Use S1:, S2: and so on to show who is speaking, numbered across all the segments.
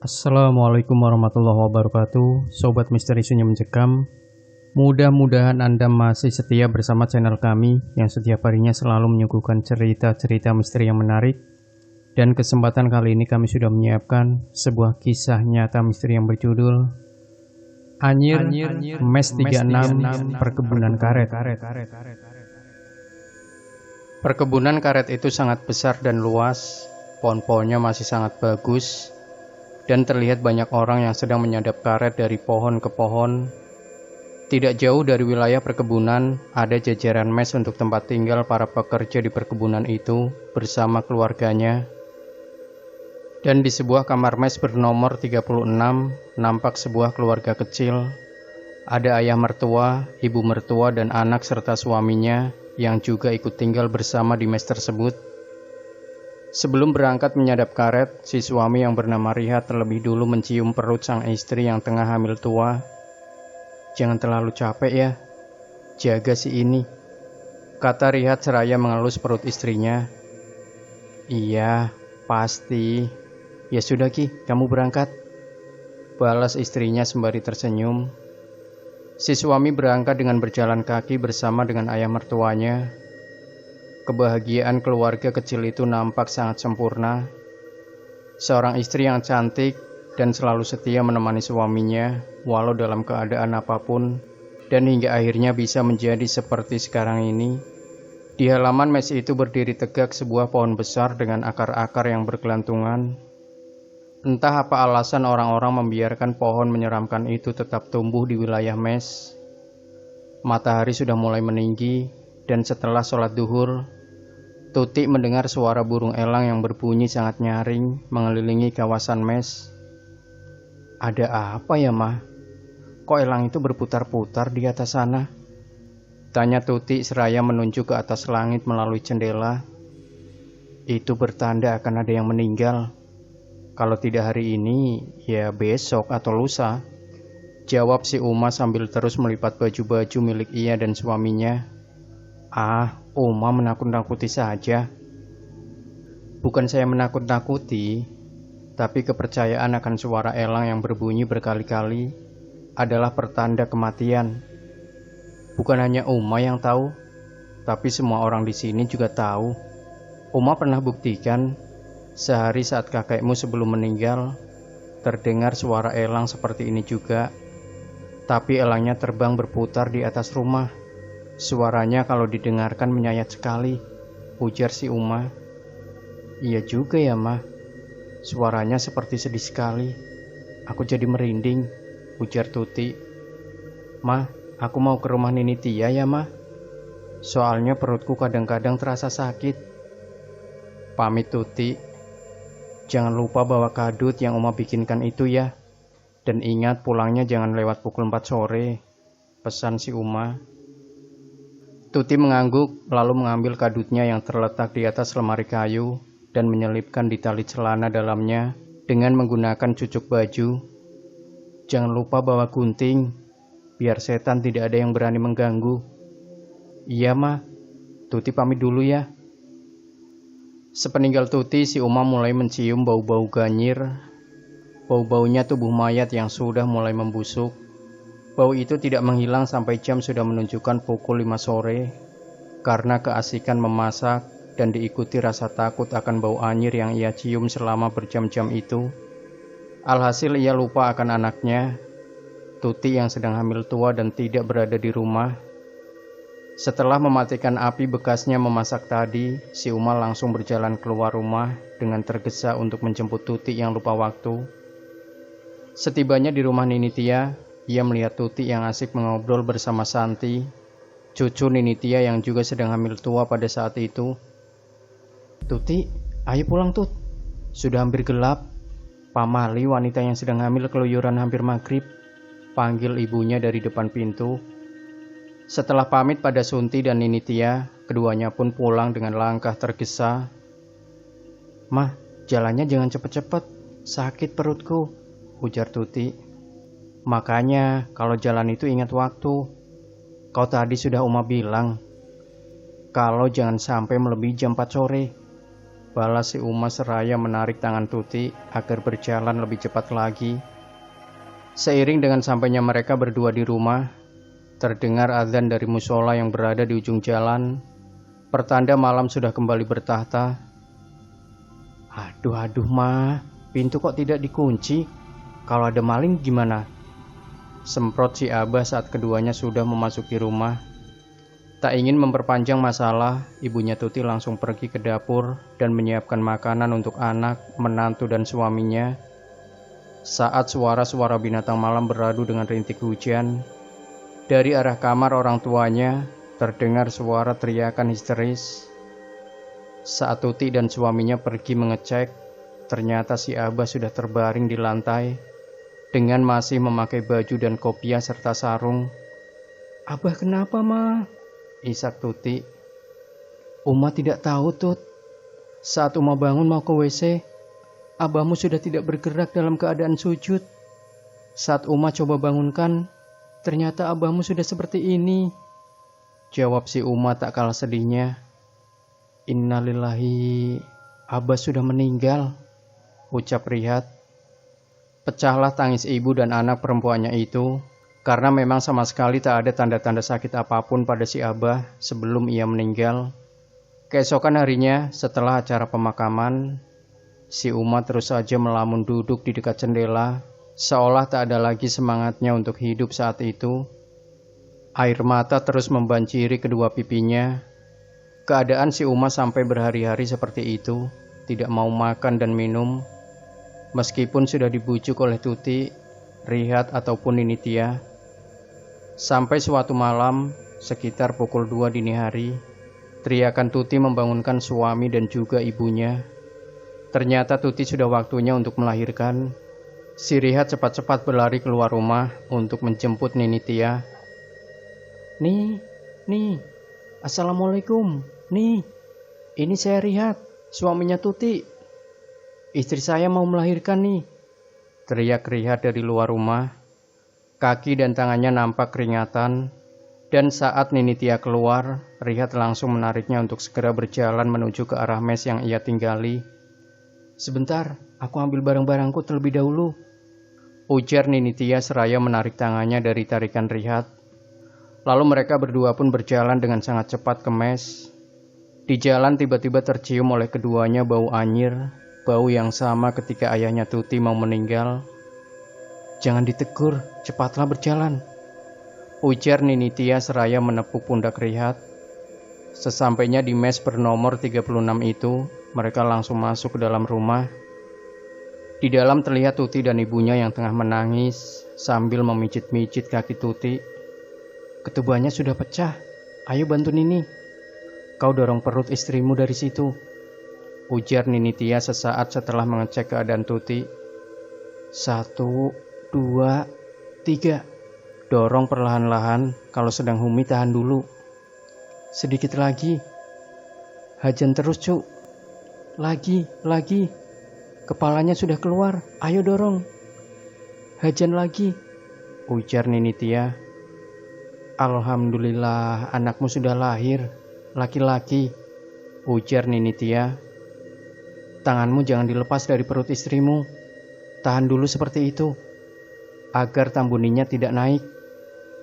S1: Assalamualaikum warahmatullahi wabarakatuh. Sobat Misteri Sunyi Mencekam, mudah-mudahan Anda masih setia bersama channel kami yang setiap harinya selalu menyuguhkan cerita-cerita misteri yang menarik. Dan kesempatan kali ini kami sudah menyiapkan sebuah kisah nyata misteri yang berjudul Anyir Mes 36 Perkebunan Karet. Perkebunan karet itu sangat besar dan luas, pohon-pohonnya masih sangat bagus, dan terlihat banyak orang yang sedang menyadap karet dari pohon ke pohon. Tidak jauh dari wilayah perkebunan, ada jajaran mes untuk tempat tinggal para pekerja di perkebunan itu bersama keluarganya. Dan di sebuah kamar mes bernomor 36, nampak sebuah keluarga kecil. Ada ayah mertua, ibu mertua, dan anak serta suaminya yang juga ikut tinggal bersama di mes tersebut. Sebelum berangkat menyadap karet, si suami yang bernama Rihat terlebih dulu mencium perut sang istri yang tengah hamil tua. "Jangan terlalu capek ya, jaga si ini," kata Rihat seraya mengelus perut istrinya. "Iya, pasti. Ya sudah Ki, kamu berangkat," balas istrinya sembari tersenyum. Si suami berangkat dengan berjalan kaki bersama dengan ayah mertuanya. Kebahagiaan keluarga kecil itu nampak sangat sempurna. Seorang istri yang cantik dan selalu setia menemani suaminya, walau dalam keadaan apapun, dan hingga akhirnya bisa menjadi seperti sekarang ini. Di halaman mes itu berdiri tegak sebuah pohon besar dengan akar-akar yang bergelantungan. Entah apa alasan orang-orang membiarkan pohon menyeramkan itu tetap tumbuh di wilayah mes. Matahari sudah mulai meninggi, dan setelah sholat duhur, Tuti mendengar suara burung elang yang berbunyi sangat nyaring mengelilingi kawasan mes. "Ada apa ya, Mah? Kok elang itu berputar-putar di atas sana?" tanya Tuti seraya menunjuk ke atas langit melalui jendela. "Itu bertanda akan ada yang meninggal. Kalau tidak hari ini, ya besok atau lusa," jawab si Uma sambil terus melipat baju-baju milik ia dan suaminya. "Ah, Uma menakut-nakuti saja." "Bukan saya menakut-nakuti, tapi kepercayaan akan suara elang yang berbunyi berkali-kali adalah pertanda kematian. Bukan hanya Uma yang tahu, tapi semua orang di sini juga tahu. Uma pernah buktikan, sehari saat kakekmu sebelum meninggal, terdengar suara elang seperti ini juga. Tapi elangnya terbang berputar di atas rumah. Suaranya kalau didengarkan menyayat sekali," ujar si Uma. "Iya juga ya, Mah. Suaranya seperti sedih sekali. Aku jadi merinding," ujar Tuti. "Mah, aku mau ke rumah Nini Tia ya, Mah. Soalnya perutku kadang-kadang terasa sakit," pamit Tuti. "Jangan lupa bawa kadut yang Uma bikinkan itu ya. Dan ingat pulangnya jangan lewat pukul 4 sore," pesan si Uma. Tuti mengangguk lalu mengambil kadutnya yang terletak di atas lemari kayu dan menyelipkan di tali celana dalamnya dengan menggunakan cucuk baju. "Jangan lupa bawa gunting, biar setan tidak ada yang berani mengganggu." "Iya, Mah. Tuti pamit dulu ya." Sepeninggal Tuti, si Uma mulai mencium bau-bau ganyir. Bau-baunya tubuh mayat yang sudah mulai membusuk. Bau itu tidak menghilang sampai jam sudah menunjukkan pukul 5 sore. Karena keasikan memasak dan diikuti rasa takut akan bau anyir yang ia cium selama berjam-jam itu, alhasil ia lupa akan anaknya, Tuti yang sedang hamil tua dan tidak berada di rumah. Setelah mematikan api bekasnya memasak tadi, si Uma langsung berjalan keluar rumah dengan tergesa untuk menjemput Tuti yang lupa waktu. Setibanya di rumah Nini Tia, ia melihat Tuti yang asik mengobrol bersama Santi, cucu Nini Tia yang juga sedang hamil tua pada saat itu. "Tuti, ayo pulang Tut. Sudah hampir gelap. Pamali wanita yang sedang hamil keluyuran hampir maghrib," panggil ibunya dari depan pintu. Setelah pamit pada Sunti dan Nini Tia, keduanya pun pulang dengan langkah tergesa. "Mah, jalannya jangan cepet-cepet, sakit perutku," ujar Tuti. "Makanya kalau jalan itu ingat waktu. Kau tadi sudah Uma bilang, kalau jangan sampai melebihi jam 4 sore. balas si Uma seraya menarik tangan Tuti agar berjalan lebih cepat lagi. Seiring dengan sampainya mereka berdua di rumah, terdengar azan dari musola yang berada di ujung jalan, pertanda malam sudah kembali bertahta. Aduh Ma, pintu kok tidak dikunci? Kalau ada maling gimana? Semprot si Abah saat keduanya sudah memasuki rumah. Tak ingin memperpanjang masalah, ibunya Tuti langsung pergi ke dapur dan menyiapkan makanan untuk anak, menantu dan suaminya. Saat suara-suara binatang malam beradu dengan rintik hujan, dari arah kamar orang tuanya terdengar suara teriakan histeris. Saat Tuti dan suaminya pergi mengecek, ternyata si Abah sudah terbaring di lantai dengan masih memakai baju dan kopiah serta sarung. Abah kenapa, Ma? Isak Tuti. Uma tidak tahu, Tut. Saat Uma bangun mau ke WC, abahmu sudah tidak bergerak dalam keadaan sujud. Saat Uma coba bangunkan, ternyata abahmu sudah seperti ini. Jawab si Uma tak kalah sedihnya. Innalillahi, Abah sudah meninggal, ucap Rihat. Pecahlah tangis ibu dan anak perempuannya itu, karena memang sama sekali tak ada tanda-tanda sakit apapun pada si Abah sebelum ia meninggal. Keesokan harinya, setelah acara pemakaman, si Uma terus saja melamun duduk di dekat jendela, seolah tak ada lagi semangatnya untuk hidup saat itu. Air mata terus membanjiri kedua pipinya. Keadaan si Uma sampai berhari-hari seperti itu, tidak mau makan dan minum. Meskipun sudah dibujuk oleh Tuti, Rihat ataupun Ninitia. Sampai suatu malam, sekitar pukul 2 dini hari, teriakan Tuti membangunkan suami dan juga ibunya. Ternyata Tuti sudah waktunya untuk melahirkan. Si Rihat cepat-cepat berlari keluar rumah untuk menjemput Ninitia. Nih, Assalamualaikum. Nih, ini saya Rihat, suaminya Tuti. Istri saya mau melahirkan nih. Teriak Rihat dari luar rumah. Kaki dan tangannya nampak keringatan, dan saat Ninitia keluar, Rihat langsung menariknya untuk segera berjalan menuju ke arah mes yang ia tinggali. Sebentar, aku ambil barang-barangku terlebih dahulu, ujar Ninitia seraya menarik tangannya dari tarikan Rihat. Lalu mereka berdua pun berjalan dengan sangat cepat ke mes. Di jalan tiba-tiba tercium oleh keduanya bau anyir, bau yang sama ketika ayahnya Tuti mau meninggal. Jangan ditegur, cepatlah berjalan, ujar Ninitia seraya menepuk pundak Rihat. Sesampainya di mes bernomor 36 itu, mereka langsung masuk ke dalam rumah. Di dalam terlihat Tuti dan ibunya yang tengah menangis sambil memijit-mijit kaki Tuti. Ketubannya sudah pecah, ayo bantu Nini. Kau dorong perut istrimu dari situ, ujar Ninitia sesaat setelah mengecek keadaan Tuti. 1, 2, 3. Dorong perlahan-lahan, kalau sedang humi tahan dulu. Sedikit lagi. Hajan terus, Cuk. Lagi. Kepalanya sudah keluar, ayo dorong. Hajan lagi, ujar Ninitia. Alhamdulillah, anakmu sudah lahir, laki-laki, ujar Ninitia. Tanganmu jangan dilepas dari perut istrimu. Tahan dulu seperti itu, agar tambuninya tidak naik,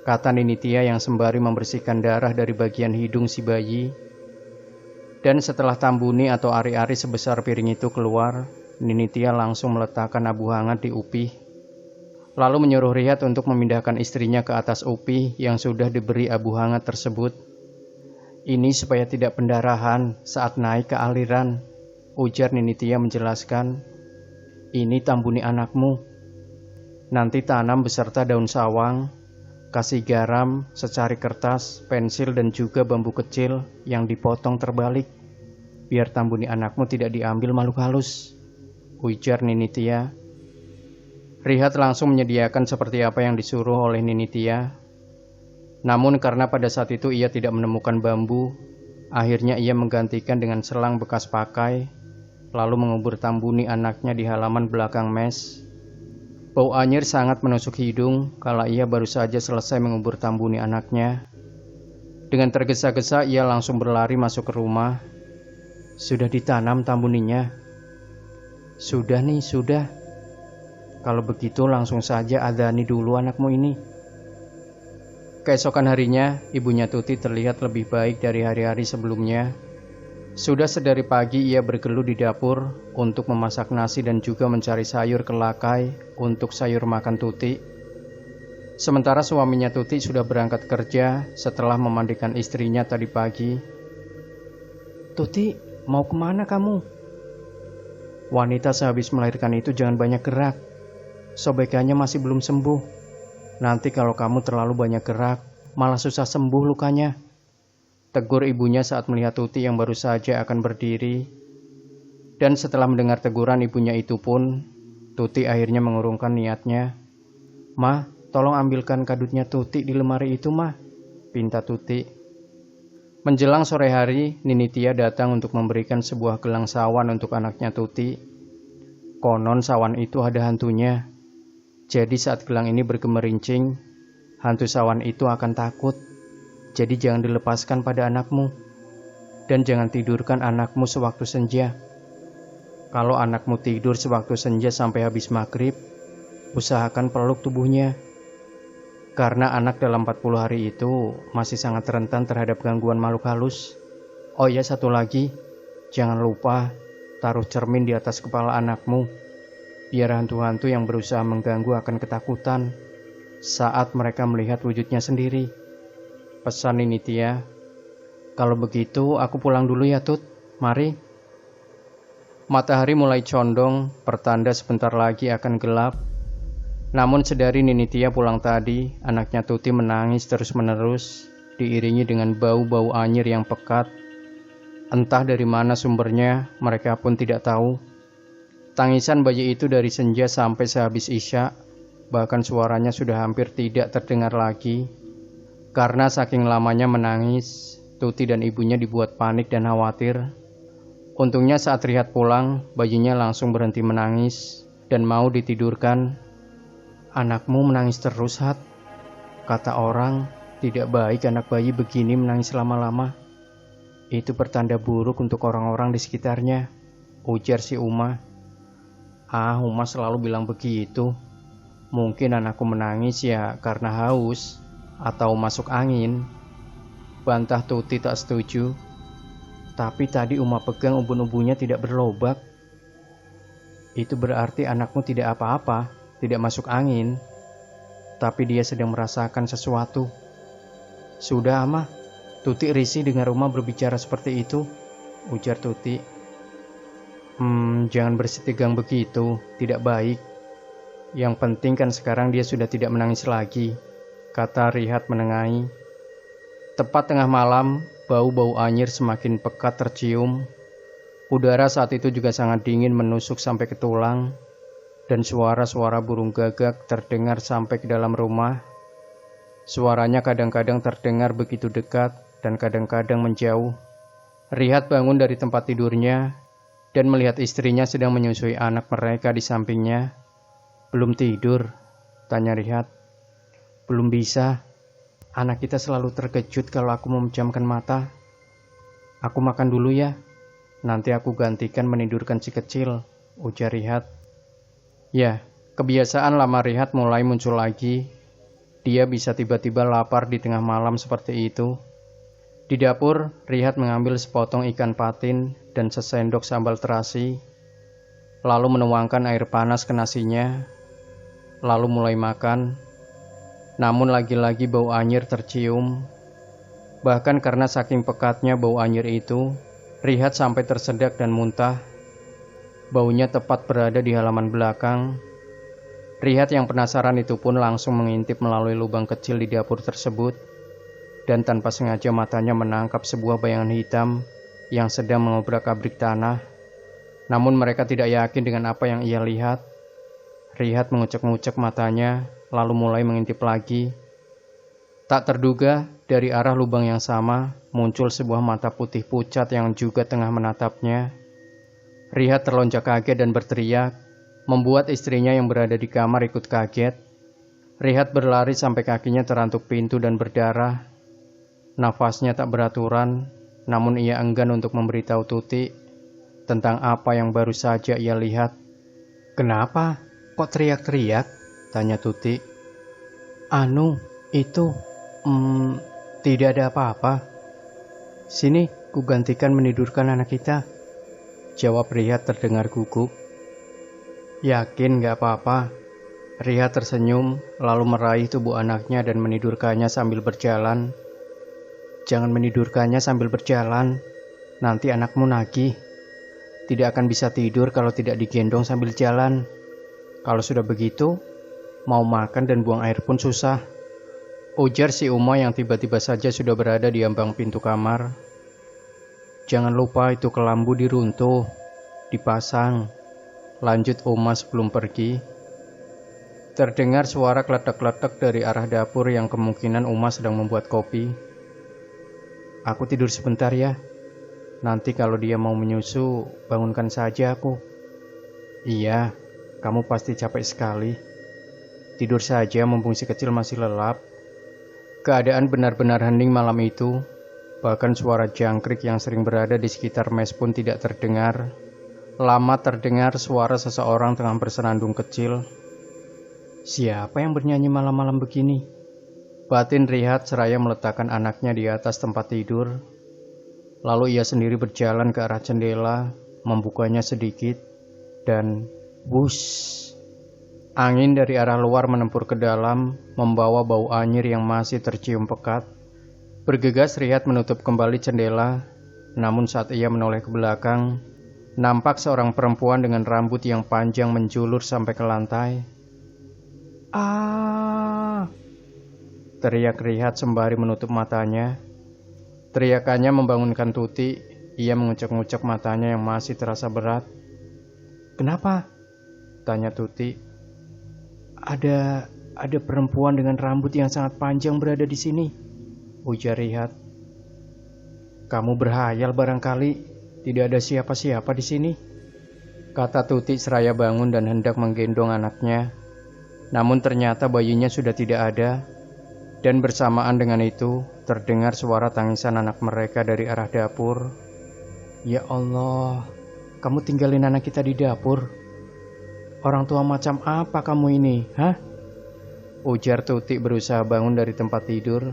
S1: kata Ninitia yang sembari membersihkan darah dari bagian hidung si bayi. Dan setelah tambuni atau ari-ari sebesar piring itu keluar, Ninitia langsung meletakkan abu hangat di upih. Lalu menyuruh Rihat untuk memindahkan istrinya ke atas upih yang sudah diberi abu hangat tersebut. Ini supaya tidak pendarahan saat naik ke aliran, ujar Ninitia menjelaskan. Ini tambuni anakmu. Nanti tanam beserta daun sawang, kasih garam, secari kertas, pensil dan juga bambu kecil yang dipotong terbalik, biar tambuni anakmu tidak diambil makhluk halus, ujar Ninitia. Rihat langsung menyediakan seperti apa yang disuruh oleh Ninitia. Namun karena pada saat itu ia tidak menemukan bambu, akhirnya ia menggantikan dengan selang bekas pakai, lalu mengubur tambuni anaknya di halaman belakang mes. Bau anyir sangat menusuk hidung kala ia baru saja selesai mengubur tambuni anaknya. Dengan tergesa-gesa ia langsung berlari masuk ke rumah. Sudah ditanam tambuninya? Sudah nih, sudah. Kalau begitu langsung saja adani dulu anakmu ini. Keesokan harinya, ibunya Tuti terlihat lebih baik dari hari-hari sebelumnya. Sudah sedari pagi ia bergelut di dapur untuk memasak nasi dan juga mencari sayur kelakai untuk sayur makan Tuti. Sementara suaminya Tuti sudah berangkat kerja setelah memandikan istrinya tadi pagi. Tuti, mau kemana kamu? Wanita sehabis melahirkan itu jangan banyak gerak. Sobekannya masih belum sembuh. Nanti kalau kamu terlalu banyak gerak, malah susah sembuh lukanya. Tegur ibunya saat melihat Tuti yang baru saja akan berdiri. Dan setelah mendengar teguran ibunya itu pun, Tuti akhirnya mengurungkan niatnya. "Ma, tolong ambilkan kadutnya Tuti di lemari itu, Ma," pinta Tuti. Menjelang sore hari, Nini Tia datang untuk memberikan sebuah gelang sawan untuk anaknya Tuti. Konon sawan itu ada hantunya. Jadi saat gelang ini bergemerincing, hantu sawan itu akan takut. Jadi jangan dilepaskan pada anakmu. Dan jangan tidurkan anakmu sewaktu senja. Kalau anakmu tidur sewaktu senja sampai habis maghrib, usahakan peluk tubuhnya. Karena anak dalam 40 hari itu masih sangat rentan terhadap gangguan makhluk halus. Oh ya, satu lagi, jangan lupa taruh cermin di atas kepala anakmu, biar hantu-hantu yang berusaha mengganggu akan ketakutan saat mereka melihat wujudnya sendiri. Pesan ini Tia. Kalau begitu aku pulang dulu ya Tut, mari. Matahari mulai condong, pertanda sebentar lagi akan gelap. Namun sedari Nini Tia pulang tadi, anaknya Tuti menangis terus-menerus, diiringi dengan bau-bau anyir yang pekat. Entah dari mana sumbernya, mereka pun tidak tahu. Tangisan bayi itu dari senja sampai sehabis isya, bahkan suaranya sudah hampir tidak terdengar lagi. Karena saking lamanya menangis, Tuti dan ibunya dibuat panik dan khawatir. Untungnya saat Rihat pulang, bayinya langsung berhenti menangis dan mau ditidurkan. "Anakmu menangis terus, Hat. Kata orang, tidak baik anak bayi begini menangis lama-lama. Itu pertanda buruk untuk orang-orang di sekitarnya," ujar si Uma. Uma selalu bilang begitu. Mungkin anakku menangis ya karena haus atau masuk angin, bantah Tuti tak setuju. Tapi tadi Uma pegang ubun-ubunnya tidak berlobak. Itu berarti anakmu tidak apa-apa, tidak masuk angin. Tapi dia sedang merasakan sesuatu. Sudah Ama, Tuti risih dengar Uma berbicara seperti itu, ujar Tuti. Jangan bersitegang begitu, tidak baik. Yang penting kan sekarang dia sudah tidak menangis lagi, kata Rihat menengahi. Tepat tengah malam, bau-bau anyir semakin pekat tercium. Udara saat itu juga sangat dingin menusuk sampai ke tulang. Dan suara-suara burung gagak terdengar sampai ke dalam rumah. Suaranya kadang-kadang terdengar begitu dekat dan kadang-kadang menjauh. Rihat bangun dari tempat tidurnya dan melihat istrinya sedang menyusui anak mereka di sampingnya. "Belum tidur?" tanya Rihat. "Belum bisa. Anak kita selalu terkejut kalau aku memejamkan mata. Aku makan dulu ya. Nanti aku gantikan menidurkan si kecil," ujar Rihat. Ya, kebiasaan lama Rihat mulai muncul lagi. Dia bisa tiba-tiba lapar di tengah malam seperti itu. Di dapur, Rihat mengambil sepotong ikan patin dan sesendok sambal terasi, lalu menuangkan air panas ke nasinya, lalu mulai makan. Namun lagi-lagi bau anyir tercium. Bahkan karena saking pekatnya bau anyir itu, Rihat sampai tersedak dan muntah. Baunya tepat berada di halaman belakang. Rihat yang penasaran itu pun langsung mengintip melalui lubang kecil di dapur tersebut. Dan tanpa sengaja matanya menangkap sebuah bayangan hitam yang sedang mengobrak-abrik tanah. Namun mereka tidak yakin dengan apa yang ia lihat. Rihat mengucek-ngucek matanya, lalu mulai mengintip lagi. Tak terduga, dari arah lubang yang sama, muncul sebuah mata putih pucat yang juga tengah menatapnya. Rihat terlonjak kaget dan berteriak, membuat istrinya yang berada di kamar ikut kaget. Rihat berlari sampai kakinya terantuk pintu dan berdarah. Nafasnya tak beraturan, namun ia enggan untuk memberitahu Tuti tentang apa yang baru saja ia lihat. "Kenapa? Kok teriak-teriak?" tanya Tuti. "Anu, itu, tidak ada apa-apa. Sini, kugantikan menidurkan anak kita," jawab Rihat terdengar gugup. "Yakin gak apa-apa?" Rihat tersenyum, lalu meraih tubuh anaknya dan menidurkannya sambil berjalan. "Jangan menidurkannya sambil berjalan, nanti anakmu nagih. Tidak akan bisa tidur kalau tidak digendong sambil jalan. Kalau sudah begitu, mau makan dan buang air pun susah," ujar si Uma yang tiba-tiba saja sudah berada di ambang pintu kamar. "Jangan lupa itu kelambu diruntuh, dipasang," lanjut Uma sebelum pergi. Terdengar suara kletek-kletek dari arah dapur yang kemungkinan Uma sedang membuat kopi. "Aku tidur sebentar ya. Nanti kalau dia mau menyusu, bangunkan saja aku." "Iya, kamu pasti capek sekali. Tidur saja mumpung si kecil masih lelap." Keadaan benar-benar hening malam itu. Bahkan suara jangkrik yang sering berada di sekitar mes pun tidak terdengar. Lama terdengar suara seseorang tengah bersenandung kecil. Siapa yang bernyanyi malam-malam begini? Batin Rihat seraya meletakkan anaknya di atas tempat tidur. Lalu ia sendiri berjalan ke arah jendela, membukanya sedikit, dan wush! Angin dari arah luar menempur ke dalam, membawa bau anyir yang masih tercium pekat. Bergegas Rihat menutup kembali jendela, namun saat ia menoleh ke belakang, nampak seorang perempuan dengan rambut yang panjang menjulur sampai ke lantai. "Ah!" teriak Rihat sembari menutup matanya. Teriakannya membangunkan Tuti. Ia mengucek-ngucek matanya yang masih terasa berat. "Kenapa?" tanya Tuti. Ada perempuan dengan rambut yang sangat panjang berada di sini," ujar Rihat. "Kamu berhayal barangkali. Tidak ada siapa-siapa di sini," kata Tuti seraya bangun dan hendak menggendong anaknya. Namun ternyata bayinya sudah tidak ada. Dan bersamaan dengan itu, terdengar suara tangisan anak mereka dari arah dapur. "Ya Allah, kamu tinggalin anak kita di dapur. Orang tua macam apa kamu ini, hah?" ujar Tuti berusaha bangun dari tempat tidur.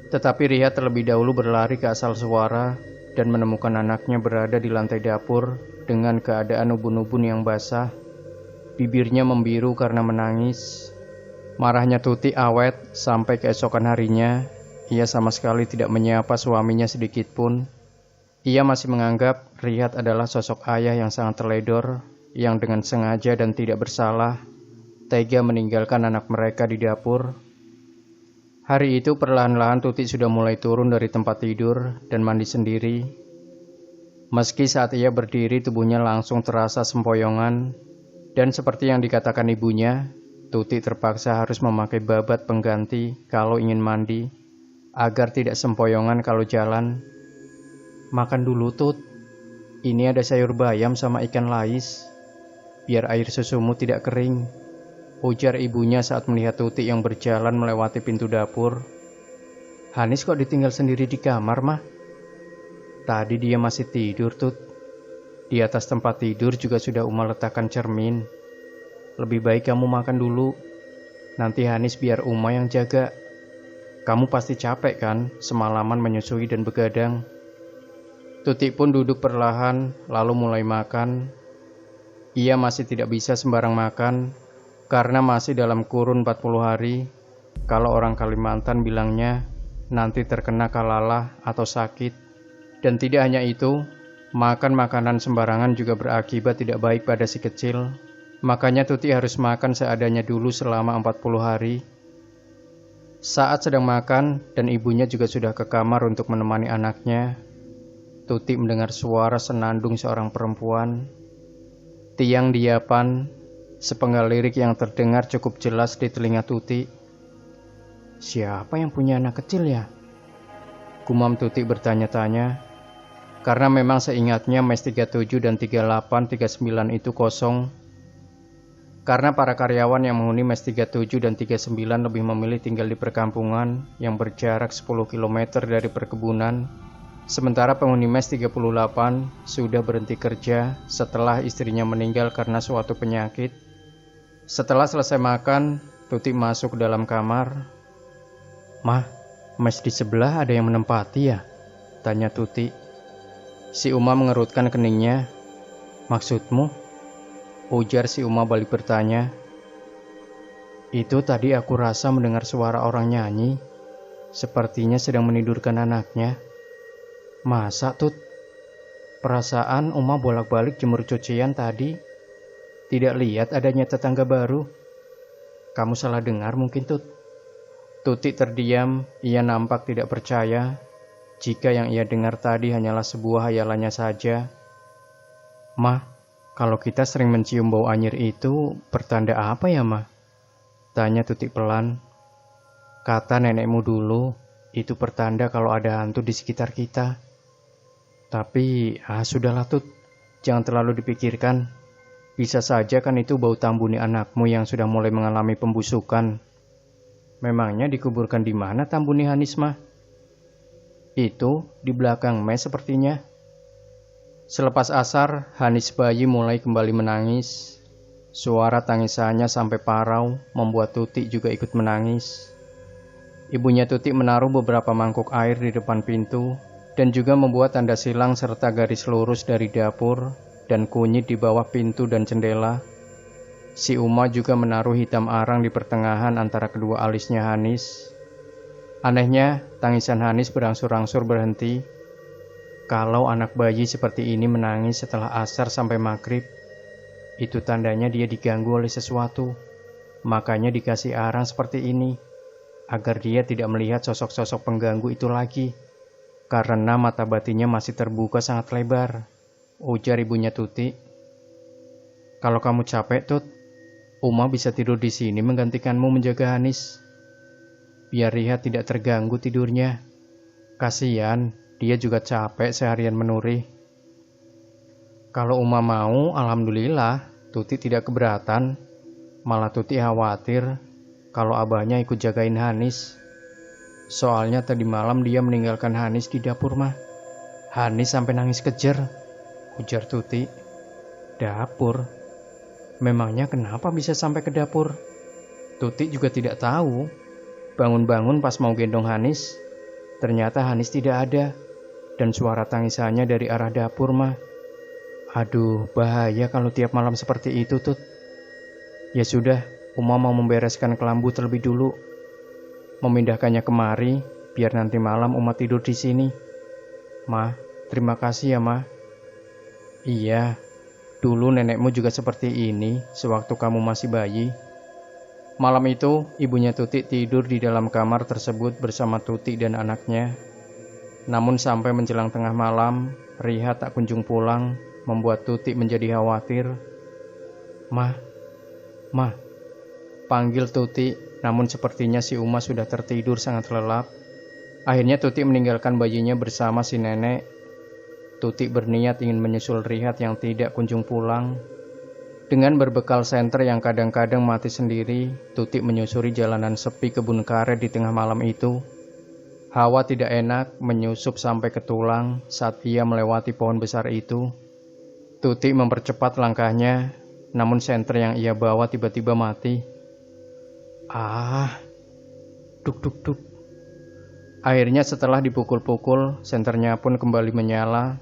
S1: Tetapi Rihat terlebih dahulu berlari ke asal suara dan menemukan anaknya berada di lantai dapur dengan keadaan ubun-ubun yang basah. Bibirnya membiru karena menangis. Marahnya Tuti awet sampai keesokan harinya. Ia sama sekali tidak menyapa suaminya sedikit pun. Ia masih menganggap Rihat adalah sosok ayah yang sangat teledor, yang dengan sengaja dan tidak bersalah tega meninggalkan anak mereka di dapur. Hari itu perlahan-lahan Tuti sudah mulai turun dari tempat tidur dan mandi sendiri. Meski saat ia berdiri tubuhnya langsung terasa sempoyongan, dan seperti yang dikatakan ibunya, Tuti terpaksa harus memakai babat pengganti kalau ingin mandi, agar tidak sempoyongan kalau jalan. "Makan dulu, Tut. Ini ada sayur bayam sama ikan lais, biar air susumu tidak kering," ujar ibunya saat melihat Tuti yang berjalan melewati pintu dapur. "Hanis kok ditinggal sendiri di kamar, Mah?" "Tadi dia masih tidur, Tut. Di atas tempat tidur juga sudah Uma letakkan cermin. Lebih baik kamu makan dulu. Nanti Hanis biar Uma yang jaga. Kamu pasti capek kan semalaman menyusui dan begadang." Tuti pun duduk perlahan lalu mulai makan. Ia masih tidak bisa sembarang makan karena masih dalam kurun 40 hari. Kalau orang Kalimantan bilangnya nanti terkena kalalah atau sakit. Dan tidak hanya itu, makan makanan sembarangan juga berakibat tidak baik pada si kecil. Makanya Tuti harus makan seadanya dulu selama 40 hari. Saat sedang makan dan ibunya juga sudah ke kamar untuk menemani anaknya, Tuti mendengar suara senandung seorang perempuan. Tiang diapan, sepenggal lirik yang terdengar cukup jelas di telinga Tuti. "Siapa yang punya anak kecil ya?" gumam Tuti bertanya-tanya. Karena memang seingatnya mes 37 dan 38, 39 itu kosong. Karena para karyawan yang menghuni mes 37 dan 39 lebih memilih tinggal di perkampungan yang berjarak 10 km dari perkebunan. Sementara penghuni mes 38 sudah berhenti kerja setelah istrinya meninggal karena suatu penyakit. Setelah selesai makan, Tuti masuk ke dalam kamar. "Mah, mes di sebelah ada yang menempati ya?" tanya Tuti. Si Uma mengerutkan keningnya. "Maksudmu?" ujar si Uma balik bertanya. "Itu tadi aku rasa mendengar suara orang nyanyi. Sepertinya sedang menidurkan anaknya." "Masa, Tut? Perasaan Uma bolak-balik jemur cucian tadi. Tidak lihat adanya tetangga baru." "Kamu salah dengar mungkin, Tut." Tuti terdiam, ia nampak tidak percaya jika yang ia dengar tadi hanyalah sebuah hayalannya saja. "Mah, kalau kita sering mencium bau anyir itu, pertanda apa ya, Mah?" tanya Tuti pelan. "Kata nenekmu dulu, itu pertanda kalau ada hantu di sekitar kita. Tapi, sudahlah Tut, jangan terlalu dipikirkan. Bisa saja kan itu bau tambuni anakmu yang sudah mulai mengalami pembusukan." "Memangnya dikuburkan di mana tambuni Hanis, Mah?" "Itu, di belakang mes sepertinya." Selepas asar, Hanis bayi mulai kembali menangis. Suara tangisannya sampai parau, membuat Tuti juga ikut menangis. Ibunya Tuti menaruh beberapa mangkuk air di depan pintu, dan juga membuat tanda silang serta garis lurus dari dapur dan kunyit di bawah pintu dan jendela. Si Uma juga menaruh hitam arang di pertengahan antara kedua alisnya Hanis. Anehnya, tangisan Hanis berangsur-angsur berhenti. Kalau anak bayi seperti ini menangis setelah asar sampai maghrib, itu tandanya dia diganggu oleh sesuatu. Makanya dikasih arang seperti ini, agar dia tidak melihat sosok-sosok pengganggu itu lagi. Karena mata batinnya masih terbuka sangat lebar, ujar ibunya Tuti. "Kalau kamu capek, Tut, Uma bisa tidur di sini menggantikanmu menjaga Hanis. Biar Rihat tidak terganggu tidurnya. Kasihan, dia juga capek seharian menuri." Kalau Uma mau, alhamdulillah, Tuti tidak keberatan. Malah Tuti khawatir kalau abahnya ikut jagain Hanis. Soalnya tadi malam dia meninggalkan Hanis di dapur, Mah. Hanis sampai nangis kejer, ujar Tuti. "Dapur? Memangnya kenapa bisa sampai ke dapur?" Tuti juga tidak tahu. Bangun-bangun pas mau gendong Hanis, ternyata Hanis tidak ada, dan suara tangisannya dari arah dapur, Mah. Aduh, bahaya kalau tiap malam seperti itu, Tut. Ya sudah, Uma mau membereskan kelambu terlebih dulu. Memindahkannya kemari, biar nanti malam Uma tidur di sini. "Mah, terima kasih ya, Mah." "Iya, dulu nenekmu juga seperti ini sewaktu kamu masih bayi." Malam itu, ibunya Tuti tidur di dalam kamar tersebut bersama Tuti dan anaknya. Namun sampai menjelang tengah malam, Rihat tak kunjung pulang, membuat Tuti menjadi khawatir. "Mah, Mah," panggil Tuti, namun sepertinya si Uma sudah tertidur sangat lelap. Akhirnya Tuti meninggalkan bayinya bersama si nenek. Tuti berniat ingin menyusul Rihat yang tidak kunjung pulang. Dengan berbekal senter yang kadang-kadang mati sendiri, Tuti menyusuri jalanan sepi kebun karet di tengah malam itu. Hawa tidak enak menyusup sampai ke tulang saat ia melewati pohon besar itu. Tuti mempercepat langkahnya, namun senter yang ia bawa tiba-tiba mati. Duk duk duk. Akhirnya setelah dipukul-pukul, senternya pun kembali menyala.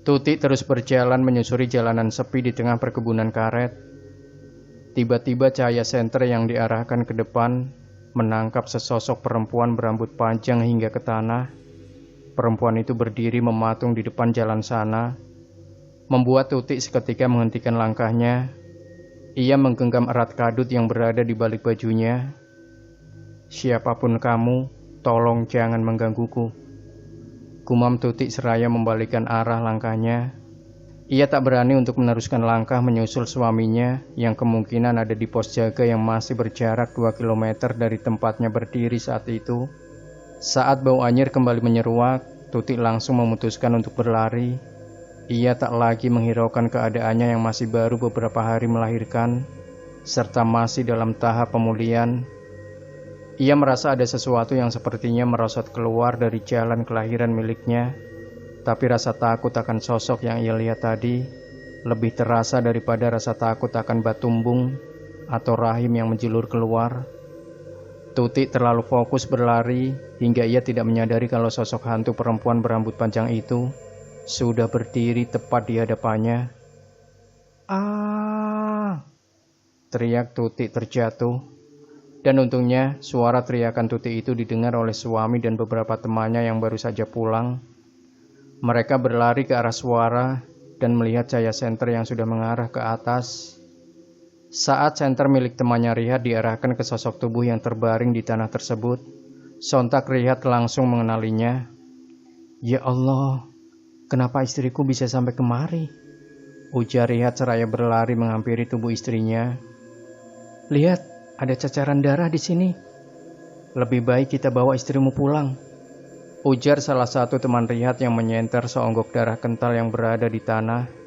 S1: Tuti terus berjalan menyusuri jalanan sepi di tengah perkebunan karet. Tiba-tiba cahaya senter yang diarahkan ke depan menangkap sesosok perempuan berambut panjang hingga ke tanah. Perempuan itu berdiri mematung di depan jalan sana, membuat Tuti seketika menghentikan langkahnya. Ia menggenggam erat kadut yang berada di balik bajunya. "Siapapun kamu, tolong jangan menggangguku," gumam Tuti seraya membalikkan arah langkahnya. Ia tak berani untuk meneruskan langkah menyusul suaminya yang kemungkinan ada di pos jaga yang masih berjarak 2 km dari tempatnya berdiri saat itu. Saat bau anyir kembali menyeruak, Tuti langsung memutuskan untuk berlari. Ia tak lagi menghiraukan keadaannya yang masih baru beberapa hari melahirkan, serta masih dalam tahap pemulihan. Ia merasa ada sesuatu yang sepertinya merosot keluar dari jalan kelahiran miliknya. Tapi rasa takut akan sosok yang ia lihat tadi lebih terasa daripada rasa takut akan batumbung atau rahim yang menjulur keluar. Tuti terlalu fokus berlari hingga ia tidak menyadari kalau sosok hantu perempuan berambut panjang itu sudah berdiri tepat di hadapannya. "Ah!" teriak Tuti terjatuh. Dan untungnya suara teriakan Tuti itu didengar oleh suami dan beberapa temannya yang baru saja pulang. Mereka berlari ke arah suara dan melihat cahaya senter yang sudah mengarah ke atas. Saat senter milik temannya Rihat diarahkan ke sosok tubuh yang terbaring di tanah tersebut, sontak Rihat langsung mengenalinya. "Ya Allah, kenapa istriku bisa sampai kemari?" ujar Rihat seraya berlari menghampiri tubuh istrinya. "Lihat, ada cacaran darah di sini. Lebih baik kita bawa istrimu pulang," ujar salah satu teman Rihat yang menyenter seonggok darah kental yang berada di tanah.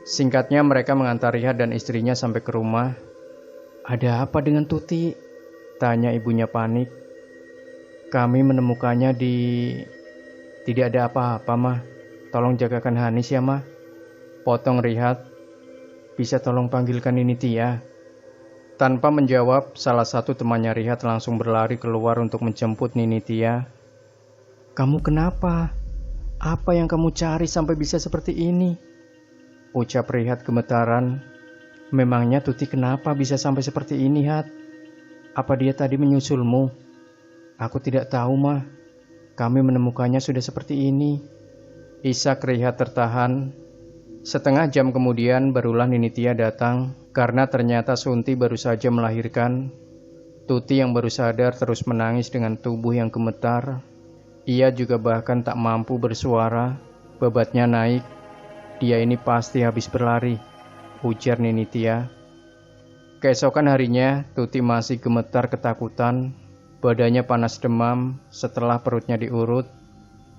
S1: Singkatnya mereka mengantar Rihat dan istrinya sampai ke rumah. "Ada apa dengan Tuti?" tanya ibunya panik. "Kami menemukannya di..." "Tidak ada apa-apa, Mah. Tolong jagakan Hanis ya, Mah," potong Rihat. "Bisa tolong panggilkan ini Tia?" Tanpa menjawab, salah satu temannya Rihat langsung berlari keluar untuk menjemput Nini Tia. "Kamu kenapa? Apa yang kamu cari sampai bisa seperti ini?" ucap Rihat gemetaran. "Memangnya Tuti kenapa bisa sampai seperti ini, Hat? Apa dia tadi menyusulmu?" "Aku tidak tahu, Mah. Kami menemukannya sudah seperti ini," isak Rihat tertahan. Setengah jam kemudian barulah Nini Tia datang karena ternyata Sunti baru saja melahirkan. Tuti yang baru sadar terus menangis dengan tubuh yang gemetar. Ia juga bahkan tak mampu bersuara, babatnya naik. "Dia ini pasti habis berlari," ujar Nini Tia. Keesokan harinya, Tuti masih gemetar ketakutan. Badannya panas demam. Setelah perutnya diurut,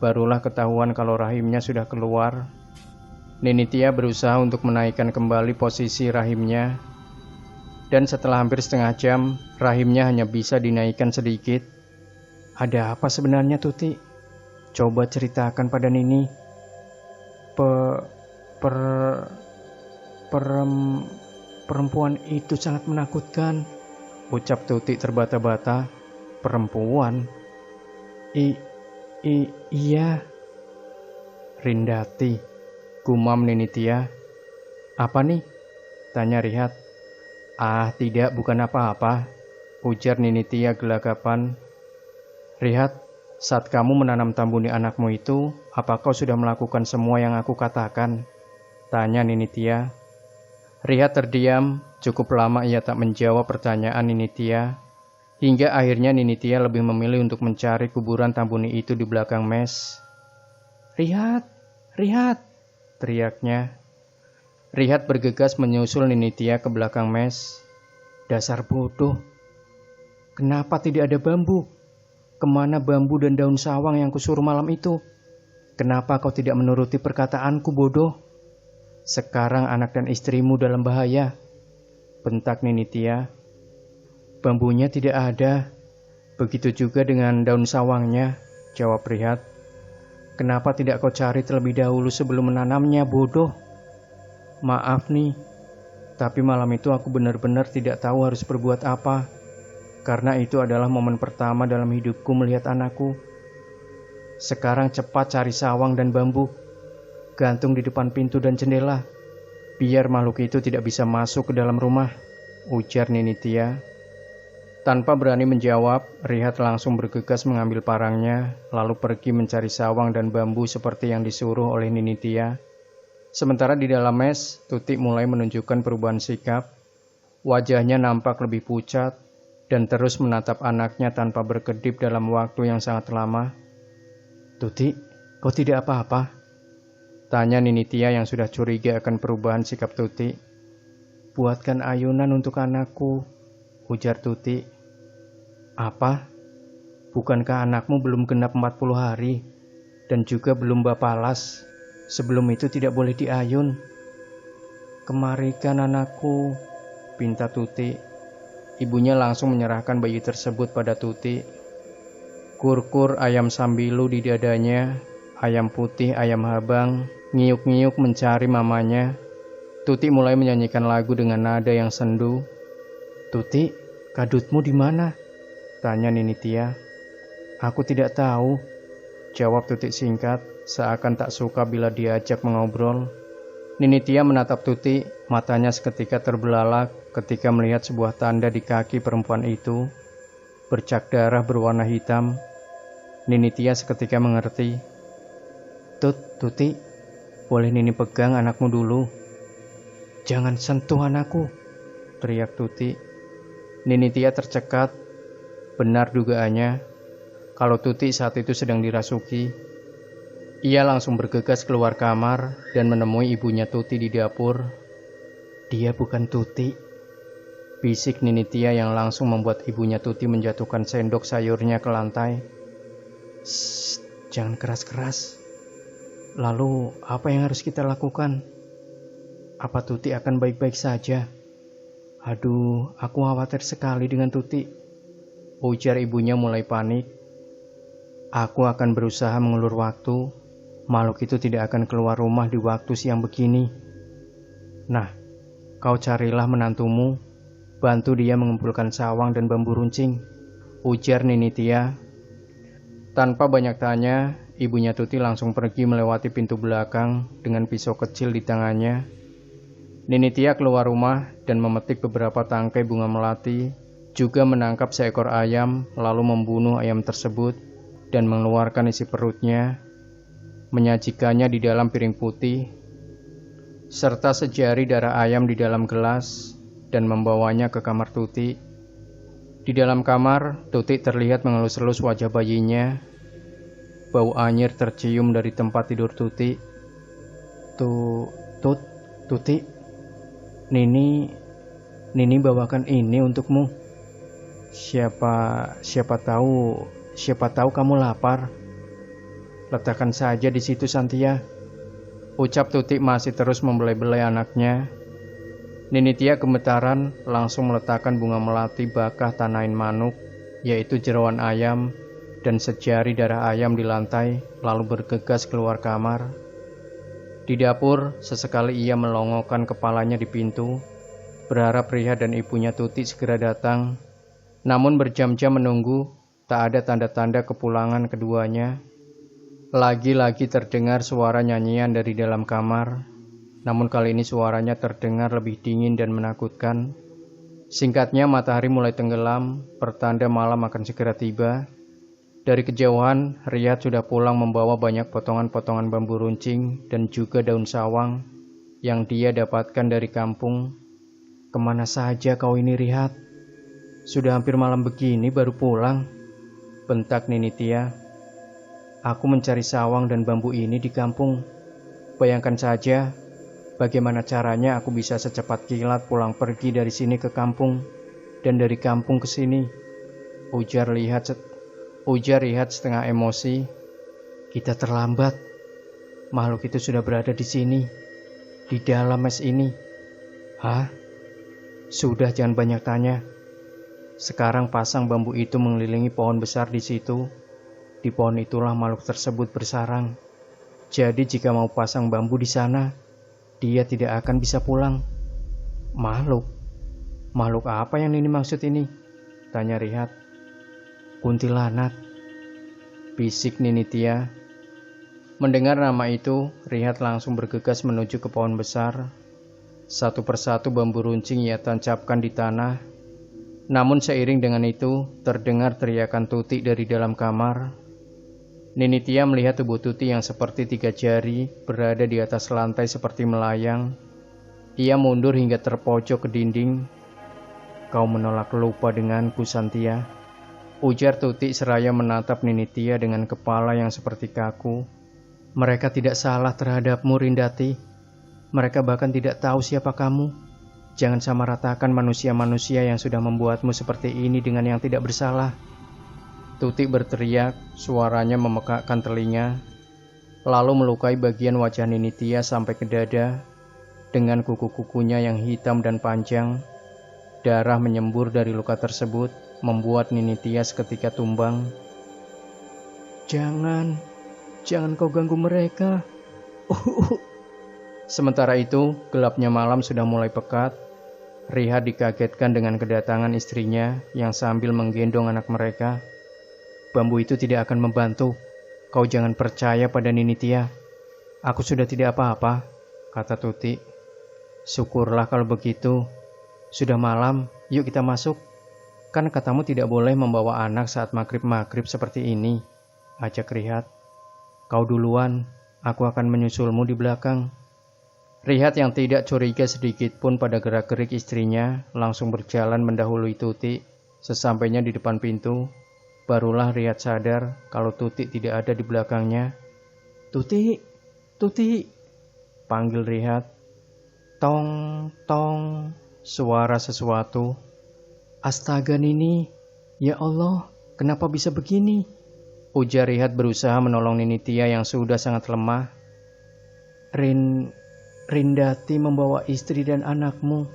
S1: barulah ketahuan kalau rahimnya sudah keluar. Nini Tia berusaha untuk menaikkan kembali posisi rahimnya. Dan setelah hampir setengah jam, rahimnya hanya bisa dinaikkan sedikit. "Ada apa sebenarnya, Tuti? Coba ceritakan pada Nini." Perempuan itu sangat menakutkan," ucap Tuti terbata-bata. "Perempuan? Iya. Rindati," gumam Nini Tia. "Apa nih?" tanya Rihat. "Ah, tidak, bukan apa-apa," ujar Nini Tia gelagapan. "Rihat, saat kamu menanam tambuni anakmu itu, apa kau sudah melakukan semua yang aku katakan?" tanya Nini Tia. Rihat terdiam. Cukup lama ia tak menjawab pertanyaan Nini Tia, hingga akhirnya Nini Tia lebih memilih untuk mencari kuburan tambuni itu di belakang mes. "Rihat, Rihat!" teriaknya. Rihat bergegas menyusul Nini Tia ke belakang mes. "Dasar bodoh. Kenapa tidak ada bambu? Kemana bambu dan daun sawang yang kusuruh malam itu? Kenapa kau tidak menuruti perkataanku, bodoh? Sekarang anak dan istrimu dalam bahaya," bentak Nini Tia. "Bambunya tidak ada. Begitu juga dengan daun sawangnya," jawab Rihat. "Kenapa tidak kau cari terlebih dahulu sebelum menanamnya, bodoh? Maaf nih, tapi malam itu aku benar-benar tidak tahu harus berbuat apa, karena itu adalah momen pertama dalam hidupku melihat anakku. Sekarang cepat cari sawang dan bambu, gantung di depan pintu dan jendela, biar makhluk itu tidak bisa masuk ke dalam rumah," ujar Nini Tia. Tanpa berani menjawab, Rihat langsung bergegas mengambil parangnya, lalu pergi mencari sawang dan bambu seperti yang disuruh oleh Nini Tia. Sementara di dalam mes, Tuti mulai menunjukkan perubahan sikap. Wajahnya nampak lebih pucat, dan terus menatap anaknya tanpa berkedip dalam waktu yang sangat lama. "Tuti, kau tidak apa-apa?" tanya Nini Tia yang sudah curiga akan perubahan sikap Tuti. "Buatkan ayunan untuk anakku," ujar Tuti. "Apa? Bukankah anakmu belum genap 40 hari dan juga belum bapalas? Sebelum itu tidak boleh diayun." "Kemarikan anakku," pinta Tuti. Ibunya langsung menyerahkan bayi tersebut pada Tuti. Kur-kur ayam sambilu di dadanya, ayam putih, ayam habang, ngiuk-ngiuk mencari mamanya. Tuti mulai menyanyikan lagu dengan nada yang sendu. "Tuti, kadutmu di mana?" tanya Nini Tia. "Aku tidak tahu," jawab Tuti singkat, seakan tak suka bila diajak mengobrol. Nini Tia menatap Tuti, matanya seketika terbelalak ketika melihat sebuah tanda di kaki perempuan itu, bercak darah berwarna hitam. Nini Tia seketika mengerti. Tuti, boleh Nini pegang anakmu dulu?" "Jangan sentuh anakku," teriak Tuti. Nini Tia tercekat. Benar dugaannya, kalau Tuti saat itu sedang dirasuki. Ia langsung bergegas keluar kamar dan menemui ibunya Tuti di dapur. "Dia bukan Tuti," bisik Nini Tia yang langsung membuat ibunya Tuti menjatuhkan sendok sayurnya ke lantai. "Shh, jangan keras-keras. Lalu apa yang harus kita lakukan? Apa Tuti akan baik-baik saja? Aduh, aku khawatir sekali dengan Tuti," ujar ibunya mulai panik. "Aku akan berusaha mengulur waktu. Makhluk itu tidak akan keluar rumah di waktu siang begini. Nah, kau carilah menantumu, bantu dia mengumpulkan sawang dan bambu runcing," ujar Nini Tia. Tanpa banyak tanya, ibunya Tuti langsung pergi melewati pintu belakang dengan pisau kecil di tangannya. Nini Tia keluar rumah dan memetik beberapa tangkai bunga melati, juga menangkap seekor ayam, lalu membunuh ayam tersebut dan mengeluarkan isi perutnya, menyajikannya di dalam piring putih, serta sejari darah ayam di dalam gelas, dan membawanya ke kamar Tuti. Di dalam kamar, Tuti terlihat mengelus-elus wajah bayinya. Bau anyir tercium dari tempat tidur Tuti. Tuti, Nini bawakan ini untukmu. Siapa tahu kamu lapar. Letakkan saja di situ, Santia," ucap Tuti masih terus membelai-belai anaknya. Nini Tia gemetaran langsung meletakkan bunga melati bakah tanain manuk, yaitu jeroan ayam, dan sejari darah ayam di lantai, lalu bergegas keluar kamar. Di dapur, sesekali ia melongokkan kepalanya di pintu, berharap Riha dan ibunya Tuti segera datang. Namun berjam-jam menunggu, tak ada tanda-tanda kepulangan keduanya. Lagi-lagi terdengar suara nyanyian dari dalam kamar, namun kali ini suaranya terdengar lebih dingin dan menakutkan. Singkatnya, matahari mulai tenggelam, pertanda malam akan segera tiba. Dari kejauhan, Riyad sudah pulang membawa banyak potongan-potongan bambu runcing dan juga daun sawang yang dia dapatkan dari kampung. "Kemana saja kau ini, Riyad? Sudah hampir malam begini baru pulang," bentak Nini Tia. "Aku mencari sawang dan bambu ini di kampung. Bayangkan saja, bagaimana caranya aku bisa secepat kilat pulang pergi dari sini ke kampung dan dari kampung ke sini," ujar Riyad setengah emosi. "Kita terlambat. Makhluk itu sudah berada di sini, di dalam mes ini." "Hah? Sudah, jangan banyak tanya. Sekarang pasang bambu itu mengelilingi pohon besar di situ. Di pohon itulah makhluk tersebut bersarang. Jadi jika mau pasang bambu di sana, dia tidak akan bisa pulang." "Makhluk? Makhluk apa yang Nini maksud ini?" tanya Riyad. "Kuntilanak," bisik Nini Tia. Mendengar nama itu, Riyad langsung bergegas menuju ke pohon besar. Satu persatu bambu runcing ia tancapkan di tanah. Namun seiring dengan itu, terdengar teriakan Tuti dari dalam kamar. Nini Tia melihat tubuh Tuti yang seperti 3 jari berada di atas lantai seperti melayang. Ia mundur hingga terpojok ke dinding. "Kau menolak lupa denganku, Santia," ujar Tuti seraya menatap Nini Tia dengan kepala yang seperti kaku. "Mereka tidak salah terhadapmu, Rindati. Mereka bahkan tidak tahu siapa kamu. Jangan samaratakan manusia-manusia yang sudah membuatmu seperti ini dengan yang tidak bersalah." Tuti berteriak, suaranya memekakkan telinga, lalu melukai bagian wajah Nini Tia sampai ke dada. Dengan kuku-kukunya yang hitam dan panjang, darah menyembur dari luka tersebut, membuat Nini Tia seketika tumbang. Jangan kau ganggu mereka. Sementara itu, gelapnya malam sudah mulai pekat. Rihat dikagetkan dengan kedatangan istrinya yang sambil menggendong anak mereka. Bambu itu tidak akan membantu. Kau jangan percaya pada Nini Tia. Aku sudah tidak apa-apa, kata Tuti. Syukurlah kalau begitu. Sudah malam, yuk kita masuk. Kan katamu tidak boleh membawa anak saat maghrib-maghrib seperti ini, ajak Rihat. Kau duluan, aku akan menyusulmu di belakang. Rihat yang tidak curiga sedikit pun pada gerak-gerik istrinya langsung berjalan mendahului Tuti. Sesampainya di depan pintu, barulah Rihat sadar kalau Tuti tidak ada di belakangnya. Tuti, Tuti, panggil Rihat. Tong, tong, suara sesuatu. Astaga Nini, ya Allah, kenapa bisa begini? Ujar Rihat berusaha menolong Nini Tia yang sudah sangat lemah. Rindati membawa istri dan anakmu,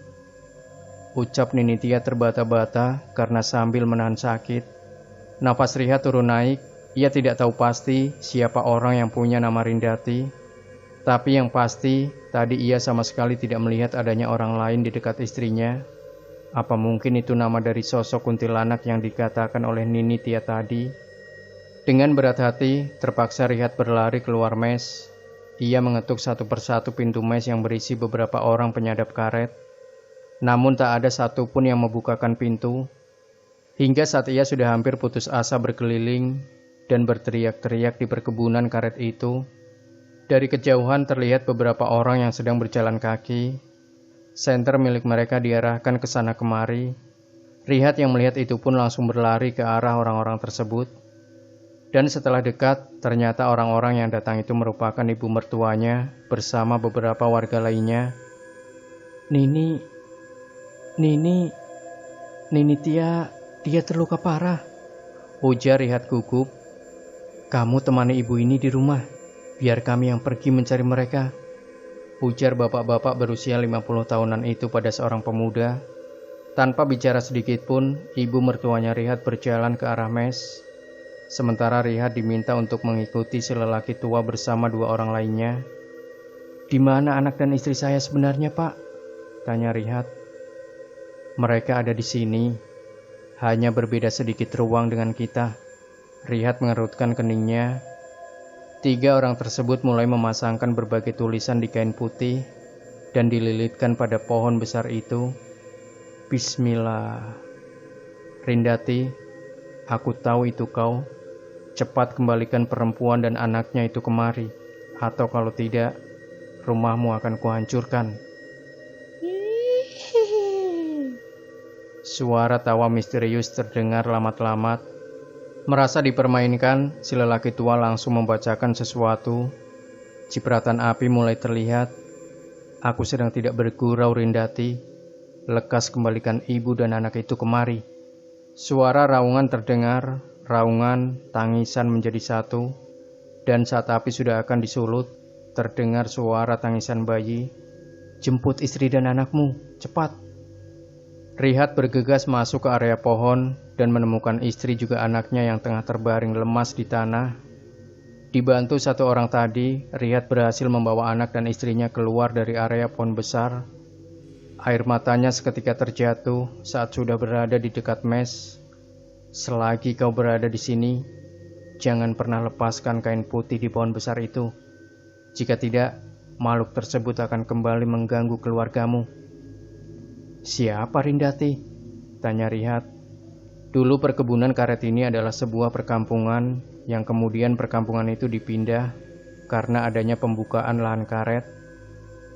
S1: ucap Nini Tia terbata-bata karena sambil menahan sakit. Napas Rihat turun naik. Ia tidak tahu pasti siapa orang yang punya nama Rindati. Tapi yang pasti, tadi ia sama sekali tidak melihat adanya orang lain di dekat istrinya. Apa mungkin itu nama dari sosok kuntilanak yang dikatakan oleh Nini Tia tadi? Dengan berat hati, terpaksa Rihat berlari keluar mes. Ia mengetuk satu persatu pintu mes yang berisi beberapa orang penyadap karet. Namun tak ada satupun yang membukakan pintu. Hingga saat ia sudah hampir putus asa berkeliling dan berteriak-teriak di perkebunan karet itu, dari kejauhan terlihat beberapa orang yang sedang berjalan kaki. Senter milik mereka diarahkan ke sana kemari. Rihat yang melihat itu pun langsung berlari ke arah orang-orang tersebut. Dan setelah dekat, ternyata orang-orang yang datang itu merupakan ibu mertuanya bersama beberapa warga lainnya. Nini Tia, dia terluka parah, ujar Rihat gugup. Kamu temani ibu ini di rumah, biar kami yang pergi mencari mereka, ujar bapak-bapak berusia 50 tahunan itu pada seorang pemuda. Tanpa bicara sedikit pun, ibu mertuanya Rihat berjalan ke arah mes. Sementara Rihat diminta untuk mengikuti si lelaki tua bersama dua orang lainnya. Di mana anak dan istri saya sebenarnya, Pak? Tanya Rihat. Mereka ada di sini, hanya berbeda sedikit ruang dengan kita. Rihat mengerutkan keningnya. 3 orang tersebut mulai memasangkan berbagai tulisan di kain putih dan dililitkan pada pohon besar itu. Bismillah. Rindati, aku tahu itu kau. Cepat kembalikan perempuan dan anaknya itu kemari, atau kalau tidak, rumahmu akan kuhancurkan. Suara tawa misterius terdengar lamat-lamat. Merasa dipermainkan, si lelaki tua langsung membacakan sesuatu. Cipratan api mulai terlihat. Aku sedang tidak bergurau Rindati. Lekas kembalikan ibu dan anak itu kemari. Suara raungan terdengar. Raungan, tangisan menjadi satu, dan saat api sudah akan disulut, terdengar suara tangisan bayi. Jemput istri dan anakmu, cepat. Rihat bergegas masuk ke area pohon dan menemukan istri juga anaknya yang tengah terbaring lemas di tanah. Dibantu 1 orang tadi, Rihat berhasil membawa anak dan istrinya keluar dari area pohon besar. Air matanya seketika terjatuh saat sudah berada di dekat mes. Selagi kau berada di sini, jangan pernah lepaskan kain putih di pohon besar itu. Jika tidak, makhluk tersebut akan kembali mengganggu keluargamu. Siapa Rindati? Tanya Rihat. Dulu perkebunan karet ini adalah sebuah perkampungan yang kemudian perkampungan itu dipindah karena adanya pembukaan lahan karet.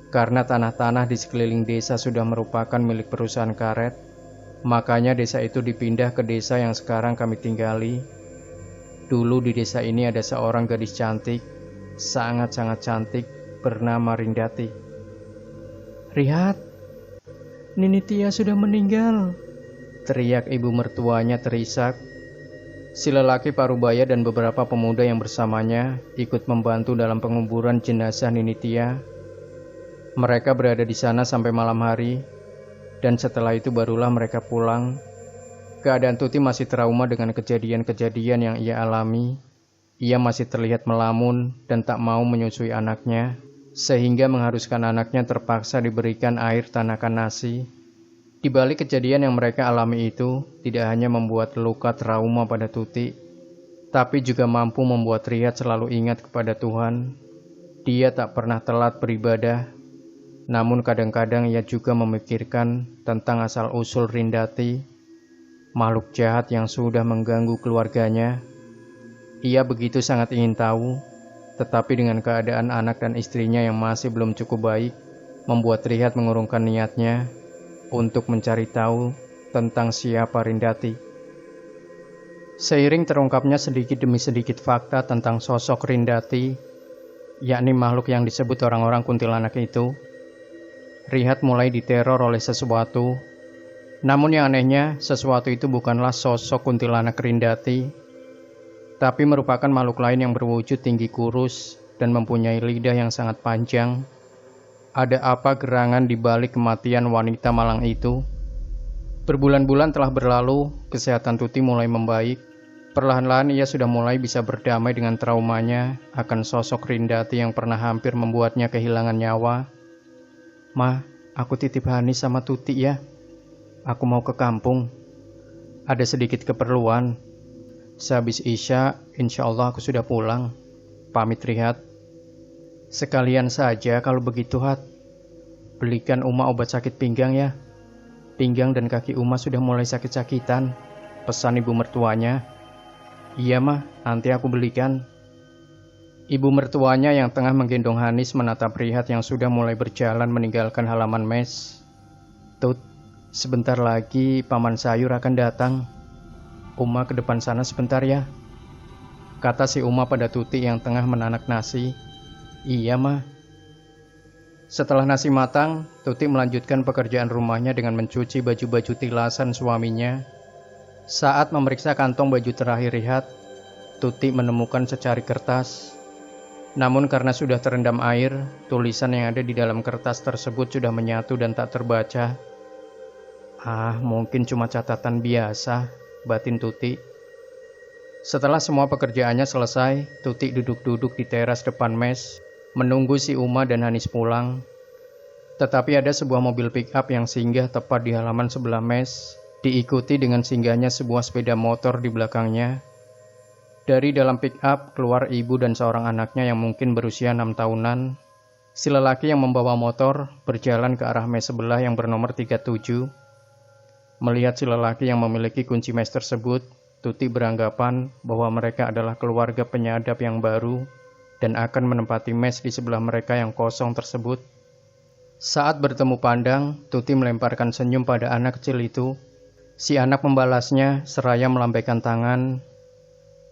S1: Karena tanah-tanah di sekeliling desa sudah merupakan milik perusahaan karet, makanya desa itu dipindah ke desa yang sekarang kami tinggali. Dulu di desa ini ada seorang gadis cantik, sangat-sangat cantik, bernama Rindati. Rihat, Nini Tia sudah meninggal, teriak ibu mertuanya terisak. Si lelaki parubaya dan beberapa pemuda yang bersamanya ikut membantu dalam penguburan jenazah Nini Tia. Mereka berada di sana sampai malam hari. Dan setelah itu barulah mereka pulang. Keadaan Tuti masih trauma dengan kejadian-kejadian yang ia alami. Ia masih terlihat melamun dan tak mau menyusui anaknya, sehingga mengharuskan anaknya terpaksa diberikan air tanakan nasi. Di balik kejadian yang mereka alami itu, tidak hanya membuat luka trauma pada Tuti, tapi juga mampu membuat Riyad selalu ingat kepada Tuhan. Dia tak pernah telat beribadah, namun kadang-kadang ia juga memikirkan tentang asal-usul Rindati, makhluk jahat yang sudah mengganggu keluarganya. Ia begitu sangat ingin tahu, tetapi dengan keadaan anak dan istrinya yang masih belum cukup baik, membuat Riyad mengurungkan niatnya untuk mencari tahu tentang siapa Rindati. Seiring terungkapnya sedikit demi sedikit fakta tentang sosok Rindati, yakni makhluk yang disebut orang-orang kuntilanak itu, Riyad mulai diteror oleh sesuatu. Namun yang anehnya, sesuatu itu bukanlah sosok kuntilanak Rindati, tapi merupakan makhluk lain yang berwujud tinggi kurus dan mempunyai lidah yang sangat panjang. Ada apa gerangan di balik kematian wanita malang itu? Berbulan-bulan telah berlalu, kesehatan Tuti mulai membaik. Perlahan-lahan ia sudah mulai bisa berdamai dengan traumanya akan sosok Rindati yang pernah hampir membuatnya kehilangan nyawa. "Ma, aku titip Hani sama Tuti ya. Aku mau ke kampung. Ada sedikit keperluan. Sehabis Isya, insya Allah aku sudah pulang," pamit Riyad. "Sekalian saja kalau begitu, Hat. Belikan Uma obat sakit pinggang ya. Pinggang dan kaki Uma sudah mulai sakit-sakitan," pesan ibu mertuanya. "Iya mah, nanti aku belikan." Ibu mertuanya yang tengah menggendong Hanis menatap Riyad yang sudah mulai berjalan meninggalkan halaman mes. "Tut, sebentar lagi paman sayur akan datang. Uma ke depan sana sebentar ya," kata si Uma pada Tuti yang tengah menanak nasi. "Iya mah." Setelah nasi matang, Tuti melanjutkan pekerjaan rumahnya dengan mencuci baju-baju tilasan suaminya. Saat memeriksa kantong baju terakhir Riyad, Tuti menemukan secari kertas. Namun karena sudah terendam air, tulisan yang ada di dalam kertas tersebut sudah menyatu dan tak terbaca. Mungkin cuma catatan biasa," batin Tuti. Setelah semua pekerjaannya selesai, Tuti duduk-duduk di teras depan mes, menunggu si Uma dan Hanis pulang. Tetapi ada sebuah mobil pick-up yang singgah tepat di halaman sebelah mes, diikuti dengan singgahnya sebuah sepeda motor di belakangnya. Dari dalam pick-up keluar ibu dan seorang anaknya yang mungkin berusia 6 tahunan. Si lelaki yang membawa motor berjalan ke arah mes sebelah yang bernomor 37. Melihat si lelaki yang memiliki kunci mes tersebut, Tuti beranggapan bahwa mereka adalah keluarga penyadap yang baru dan akan menempati mes di sebelah mereka yang kosong tersebut. Saat bertemu pandang, Tuti melemparkan senyum pada anak kecil itu. Si anak membalasnya seraya melambaikan tangan.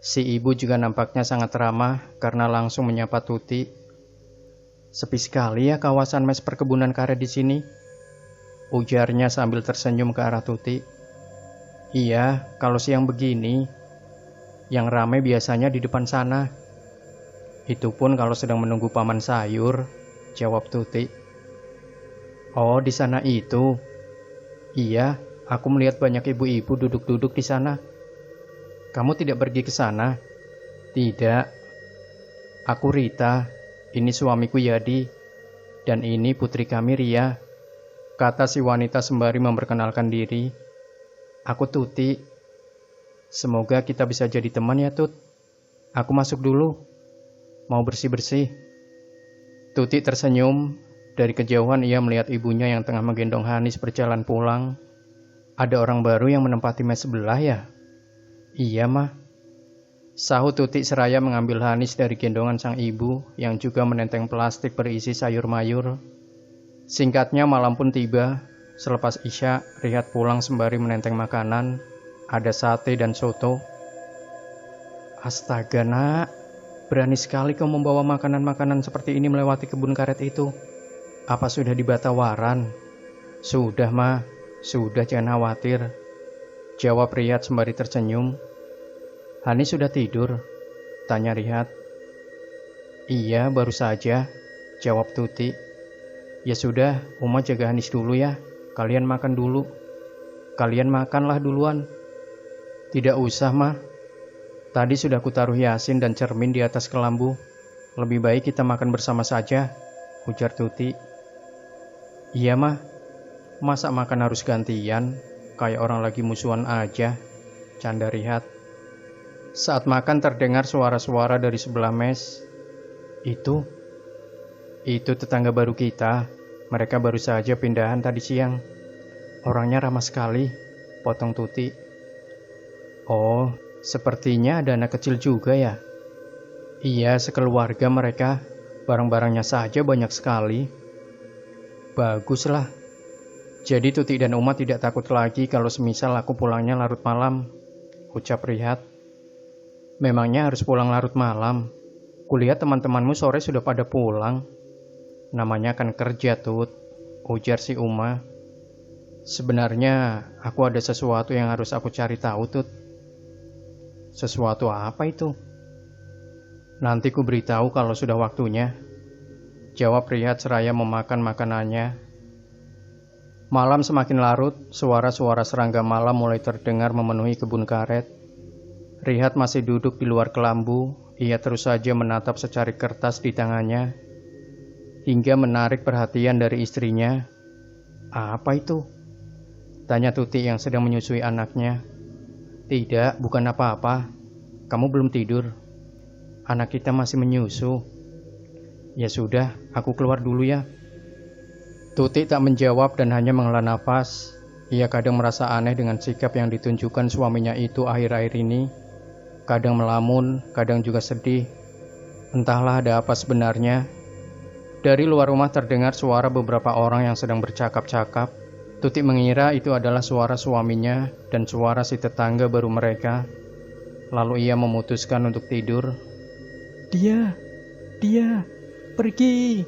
S1: Si ibu juga nampaknya sangat ramah karena langsung menyapa Tuti. "Sepi sekali ya kawasan mes perkebunan karet di sini," ujarnya sambil tersenyum ke arah Tuti. "Iya, kalau siang begini. Yang ramai biasanya di depan sana. Itu pun kalau sedang menunggu paman sayur," jawab Tuti. "Oh, di sana itu." "Iya, aku melihat banyak ibu-ibu duduk-duduk di sana." "Kamu tidak pergi ke sana?" "Tidak. Aku Rita, ini suamiku Yadi, dan ini putri kami Ria," kata si wanita sembari memperkenalkan diri. "Aku Tuti. Semoga kita bisa jadi teman ya, Tut. Aku masuk dulu. Mau bersih-bersih." Tuti tersenyum. Dari kejauhan ia melihat ibunya yang tengah menggendong Hanis berjalan pulang. "Ada orang baru yang menempati mes sebelah ya?" "Iya mah," sahut Tuti seraya mengambil Hanis dari gendongan sang ibu yang juga menenteng plastik berisi sayur mayur. Singkatnya malam pun tiba. Selepas Isya, Riyad pulang sembari menenteng makanan. Ada sate dan soto. "Astaga nak, berani sekali kau membawa makanan-makanan seperti ini melewati kebun karet itu. Apa sudah dibata waran?" "Sudah mah, sudah, jangan khawatir," jawab Riyad sembari tersenyum. "Hani sudah tidur?" tanya Riyad. "Iya, baru saja," jawab Tuti. "Ya sudah, Uma jaga Hanis dulu ya. Kalian makan dulu." "Kalian makanlah duluan." "Tidak usah, Mah. Tadi sudah kutaruh Yasin dan cermin di atas kelambu. Lebih baik kita makan bersama saja, ujar Tuti. Iya mah, masa makan harus gantian, kayak orang lagi musuhan aja, canda Rihat. Saat makan terdengar suara-suara dari sebelah mes. Itu tetangga baru kita. Mereka baru saja pindahan tadi siang. Orangnya ramah sekali, potong Tuti. Oh, sepertinya ada anak kecil juga ya? Iya, sekeluarga mereka. Barang-barangnya saja banyak sekali. Baguslah. Jadi Tuti dan Uma tidak takut lagi kalau semisal aku pulangnya larut malam, ucap Rihat. Memangnya harus pulang larut malam? Kulihat teman-temanmu sore sudah pada pulang. Namanya kan kerja, Tut, ujar si Uma. Sebenarnya aku ada sesuatu yang harus aku cari tahu, Tut. Sesuatu apa itu? Nanti ku beritahu kalau sudah waktunya, jawab Rihat seraya memakan makanannya. Malam semakin larut, suara-suara serangga malam mulai terdengar memenuhi kebun karet. Rihat masih duduk di luar kelambu, ia terus saja menatap secari kertas di tangannya, hingga menarik perhatian dari istrinya. Apa itu? Tanya Tuti yang sedang menyusui anaknya. Tidak, bukan apa-apa. Kamu belum tidur. Anak kita masih menyusu. Ya sudah, aku keluar dulu ya. Tuti tak menjawab dan hanya menghela nafas. Ia kadang merasa aneh dengan sikap yang ditunjukkan suaminya itu akhir-akhir ini. Kadang melamun, kadang juga sedih. Entahlah ada apa sebenarnya. Dari luar rumah terdengar suara beberapa orang yang sedang bercakap-cakap. Tuti mengira itu adalah suara suaminya dan suara si tetangga baru mereka. Lalu ia memutuskan untuk tidur. Dia, pergi.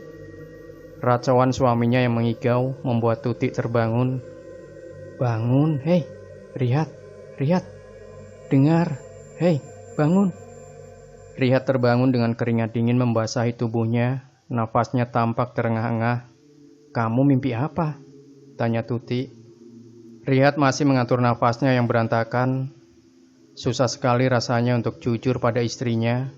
S1: Racauan suaminya yang mengigau membuat Tuti terbangun. Bangun, hei, Rihat, dengar, hei, bangun. Rihat terbangun dengan keringat dingin membasahi tubuhnya, nafasnya tampak terengah-engah. Kamu mimpi apa? Tanya Tuti. Rihat masih mengatur nafasnya yang berantakan. Susah sekali rasanya untuk jujur pada istrinya.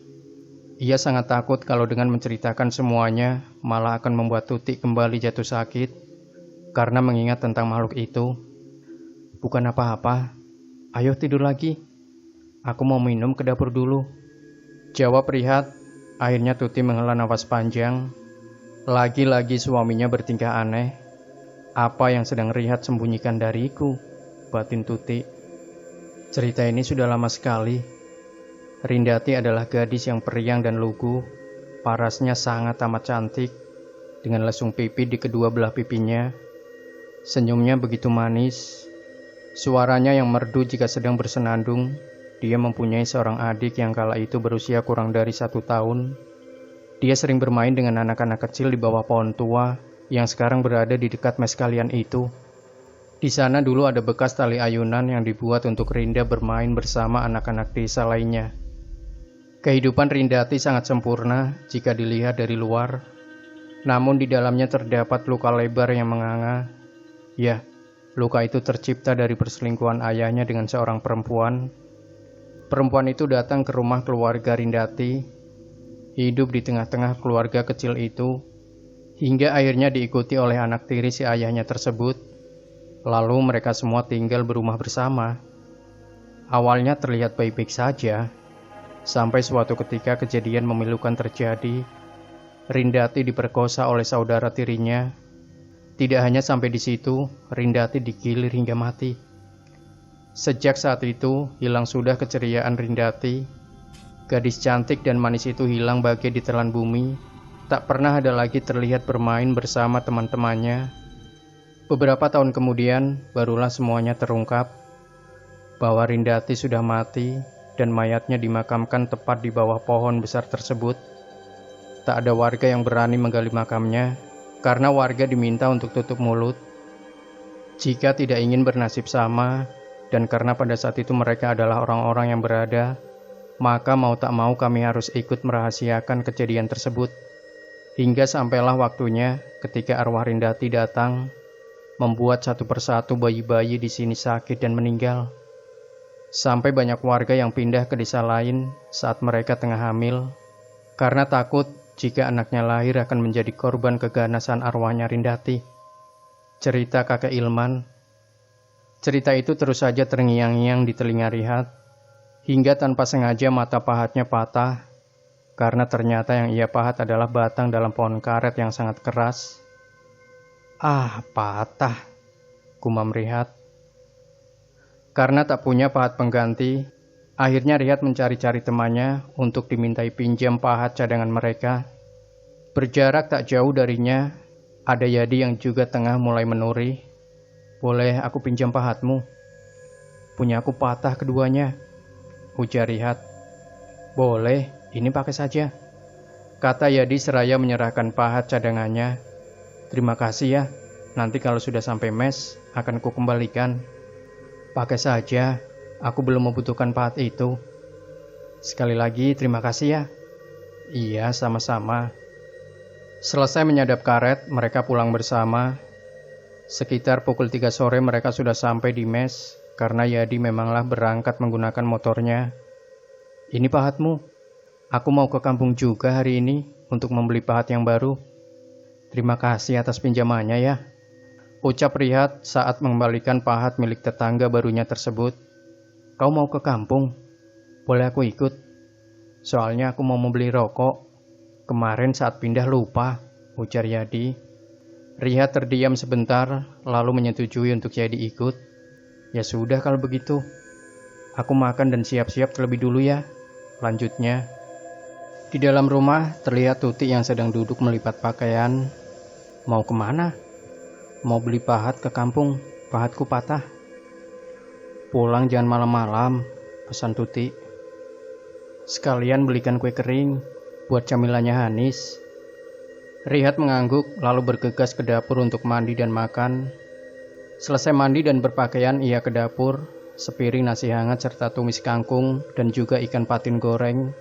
S1: Ia sangat takut kalau dengan menceritakan semuanya malah akan membuat Tuti kembali jatuh sakit karena mengingat tentang makhluk itu. Bukan apa-apa, ayo tidur lagi. Aku mau minum ke dapur dulu, jawab Rihat. Akhirnya Tuti menghela nafas panjang. Lagi-lagi suaminya bertingkah aneh. Apa yang sedang Rihat sembunyikan dariku, batin Tuti. Cerita ini sudah lama sekali. Rindati adalah gadis yang periang dan lugu. Parasnya sangat amat cantik, dengan lesung pipi di kedua belah pipinya. Senyumnya begitu manis. Suaranya yang merdu jika sedang bersenandung. Dia mempunyai seorang adik yang kala itu berusia kurang dari 1 tahun. Dia sering bermain dengan anak-anak kecil di bawah pohon tua yang sekarang berada di dekat mes kalian itu. Di sana dulu ada bekas tali ayunan yang dibuat untuk Rinda bermain bersama anak-anak desa lainnya. Kehidupan Rindati sangat sempurna jika dilihat dari luar, namun di dalamnya terdapat luka lebar yang menganga. Ya, luka itu tercipta dari perselingkuhan ayahnya dengan seorang perempuan. Perempuan itu datang ke rumah keluarga Rindati, hidup di tengah-tengah keluarga kecil itu, hingga akhirnya diikuti oleh anak tiri si ayahnya tersebut. Lalu mereka semua tinggal berumah bersama. Awalnya terlihat baik-baik saja, sampai suatu ketika kejadian memilukan terjadi. Rindati diperkosa oleh saudara tirinya. Tidak hanya sampai di situ, Rindati digilir hingga mati. Sejak saat itu, hilang sudah keceriaan Rindati. Gadis cantik dan manis itu hilang bagai ditelan bumi. Tak pernah ada lagi terlihat bermain bersama teman-temannya. Beberapa tahun kemudian, barulah semuanya terungkap bahwa Rindati sudah mati dan mayatnya dimakamkan tepat di bawah pohon besar tersebut. Tak ada warga yang berani menggali makamnya, karena warga diminta untuk tutup mulut jika tidak ingin bernasib sama, dan karena pada saat itu mereka adalah orang-orang yang berada, maka mau tak mau kami harus ikut merahasiakan kejadian tersebut. Hingga sampailah waktunya ketika arwah Rindati datang, membuat satu persatu bayi-bayi di sini sakit dan meninggal. Sampai banyak warga yang pindah ke desa lain saat mereka tengah hamil, karena takut jika anaknya lahir akan menjadi korban keganasan arwahnya Rindati. Cerita kakek Ilman. Cerita itu terus saja terngiang-ngiang di telinga Rihat, hingga tanpa sengaja mata pahatnya patah, karena ternyata yang ia pahat adalah batang dalam pohon karet yang sangat keras. Ah, patah, gumam Rihat. Karena tak punya pahat pengganti, akhirnya Rihat mencari-cari temannya untuk dimintai pinjam pahat cadangan mereka. Berjarak tak jauh darinya, ada Yadi yang juga tengah mulai menuri. "Boleh aku pinjam pahatmu? Punya aku patah keduanya," ujar Rihat. "Boleh, ini pakai saja," kata Yadi seraya menyerahkan pahat cadangannya. "Terima kasih ya, nanti kalau sudah sampai mes akan kukembalikan." "Pakai saja, aku belum membutuhkan pahat itu." "Sekali lagi terima kasih ya." "Iya, sama-sama." Selesai menyadap karet, mereka pulang bersama. Sekitar pukul 3 sore mereka sudah sampai di mes, karena Yadi memanglah berangkat menggunakan motornya. "Ini pahatmu. Aku mau ke kampung juga hari ini untuk membeli pahat yang baru. Terima kasih atas pinjamannya ya," ucap Rihat saat mengembalikan pahat milik tetangga barunya tersebut. "Kau mau ke kampung? Boleh aku ikut? Soalnya aku mau membeli rokok. Kemarin saat pindah lupa," ujar Yadi. Rihat terdiam sebentar, lalu menyetujui untuk Yadi ikut. "Ya sudah kalau begitu. Aku makan dan siap-siap terlebih dulu ya," lanjutnya. Di dalam rumah terlihat Tuti yang sedang duduk melipat pakaian. "Mau kemana?" "Mau beli pahat ke kampung, pahatku patah." "Pulang jangan malam-malam," pesan Tuti. "Sekalian belikan kue kering buat camilannya Hanis." Rihat mengangguk lalu bergegas ke dapur untuk mandi dan makan. Selesai mandi dan berpakaian, ia ke dapur, sepiring nasi hangat serta tumis kangkung dan juga ikan patin goreng.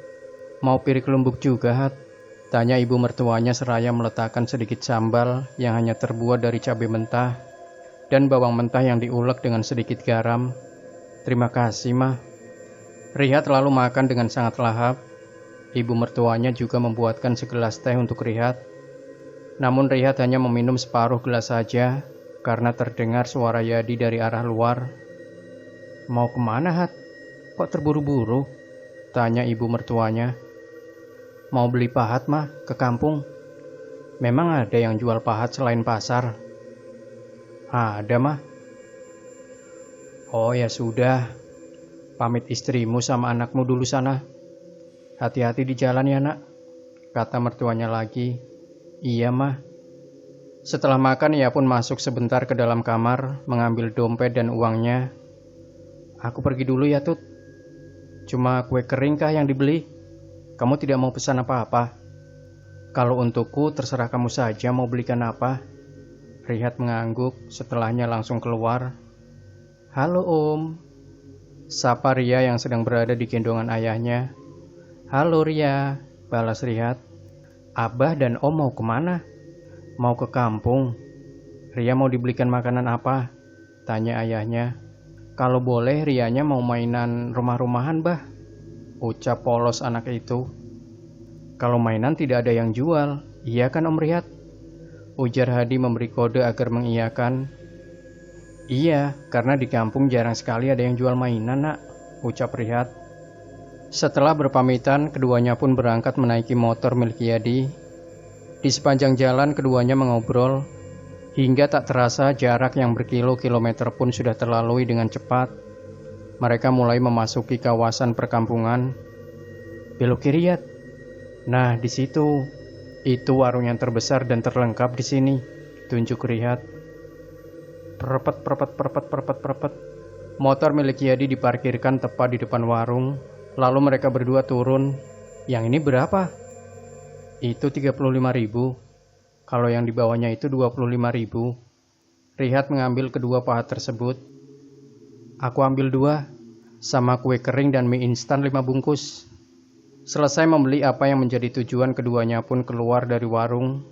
S1: "Mau piring kelumbuk juga, Hat?" tanya ibu mertuanya seraya meletakkan sedikit sambal yang hanya terbuat dari cabai mentah dan bawang mentah yang diulek dengan sedikit garam. "Terima kasih, Mah." Rihat lalu makan dengan sangat lahap. Ibu mertuanya juga membuatkan segelas teh untuk Rihat. Namun Rihat hanya meminum separuh gelas saja karena terdengar suara Yadi dari arah luar. "Mau kemana, Hat? Kok terburu-buru?" tanya ibu mertuanya. "Mau beli pahat, Mah, ke kampung. Memang ada yang jual pahat selain pasar?" "Ada, Mah." "Oh ya sudah, pamit istrimu sama anakmu dulu sana. Hati-hati di jalan ya, Nak," kata mertuanya lagi. "Iya, Mah." Setelah makan, ia pun masuk sebentar ke dalam kamar, mengambil dompet dan uangnya. "Aku pergi dulu ya, Tut. Cuma kue kering kah yang dibeli? Kamu tidak mau pesan apa-apa?" "Kalau untukku, terserah kamu saja mau belikan apa." Rihat mengangguk, setelahnya langsung keluar. "Halo, Om," sapa Ria yang sedang berada di gendongan ayahnya. "Halo, Ria," balas Rihat. "Abah dan Om mau kemana?" "Mau ke kampung." "Ria mau dibelikan makanan apa?" tanya ayahnya. "Kalau boleh Rianya mau mainan rumah-rumahan, Bah," ucap polos anak itu. "Kalau mainan tidak ada yang jual, iya kan Om Rihat?" ujar Hadi memberi kode agar mengiyakan. "Iya, karena di kampung jarang sekali ada yang jual mainan, Nak," ucap Rihat. Setelah berpamitan, keduanya pun berangkat menaiki motor milik Yadi. Di sepanjang jalan keduanya mengobrol, hingga tak terasa jarak yang berkilo-kilometer pun sudah terlalui dengan cepat. Mereka mulai memasuki kawasan perkampungan. "Belok kiri ya." "Nah, di situ. Itu warung yang terbesar dan terlengkap di sini," tunjuk Rihat. Perpet perpet perpet perpet perpet. Motor milik Yadi diparkirkan tepat di depan warung. Lalu mereka berdua turun. "Yang ini berapa?" "Itu 35.000. Kalau yang di bawahnya itu 25.000. Rihat mengambil kedua pahat tersebut. "Aku ambil 2, sama kue kering dan mie instan 5 bungkus." Selesai membeli apa yang menjadi tujuan, keduanya pun keluar dari warung.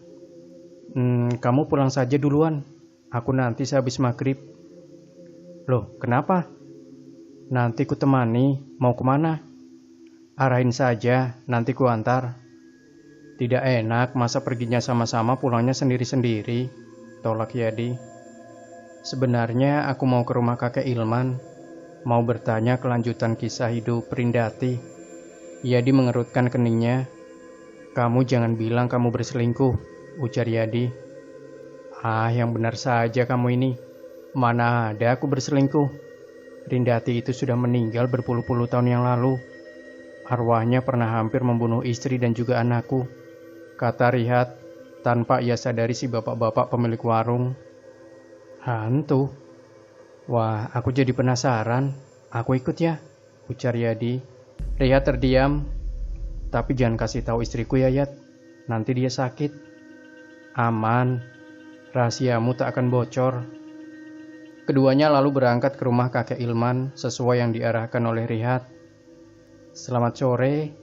S1: Kamu pulang saja duluan. Aku nanti sehabis maghrib." "Loh, kenapa?" Nanti ku temani, mau kemana? Arahin saja, nanti ku antar. Tidak enak, masa perginya sama-sama pulangnya sendiri-sendiri, tolak Yadi. Sebenarnya aku mau ke rumah kakek Ilman, mau bertanya kelanjutan kisah hidup Rindati. Yadi mengerutkan keningnya. Kamu jangan bilang kamu berselingkuh, ujar Yadi. Ah, yang benar saja kamu ini. Mana ada aku berselingkuh. Rindati itu sudah meninggal berpuluh-puluh tahun yang lalu. Arwahnya pernah hampir membunuh istri dan juga anakku, kata Rihat tanpa ia sadari si bapak-bapak pemilik warung. Hantu? Wah, aku jadi penasaran. Aku ikut ya, ujar Yadi. Rihat terdiam. Tapi jangan kasih tahu istriku ya, Yat. Nanti dia sakit. Aman. Rahasiamu tak akan bocor. Keduanya lalu berangkat ke rumah kakek Ilman sesuai yang diarahkan oleh Rihat. Selamat sore,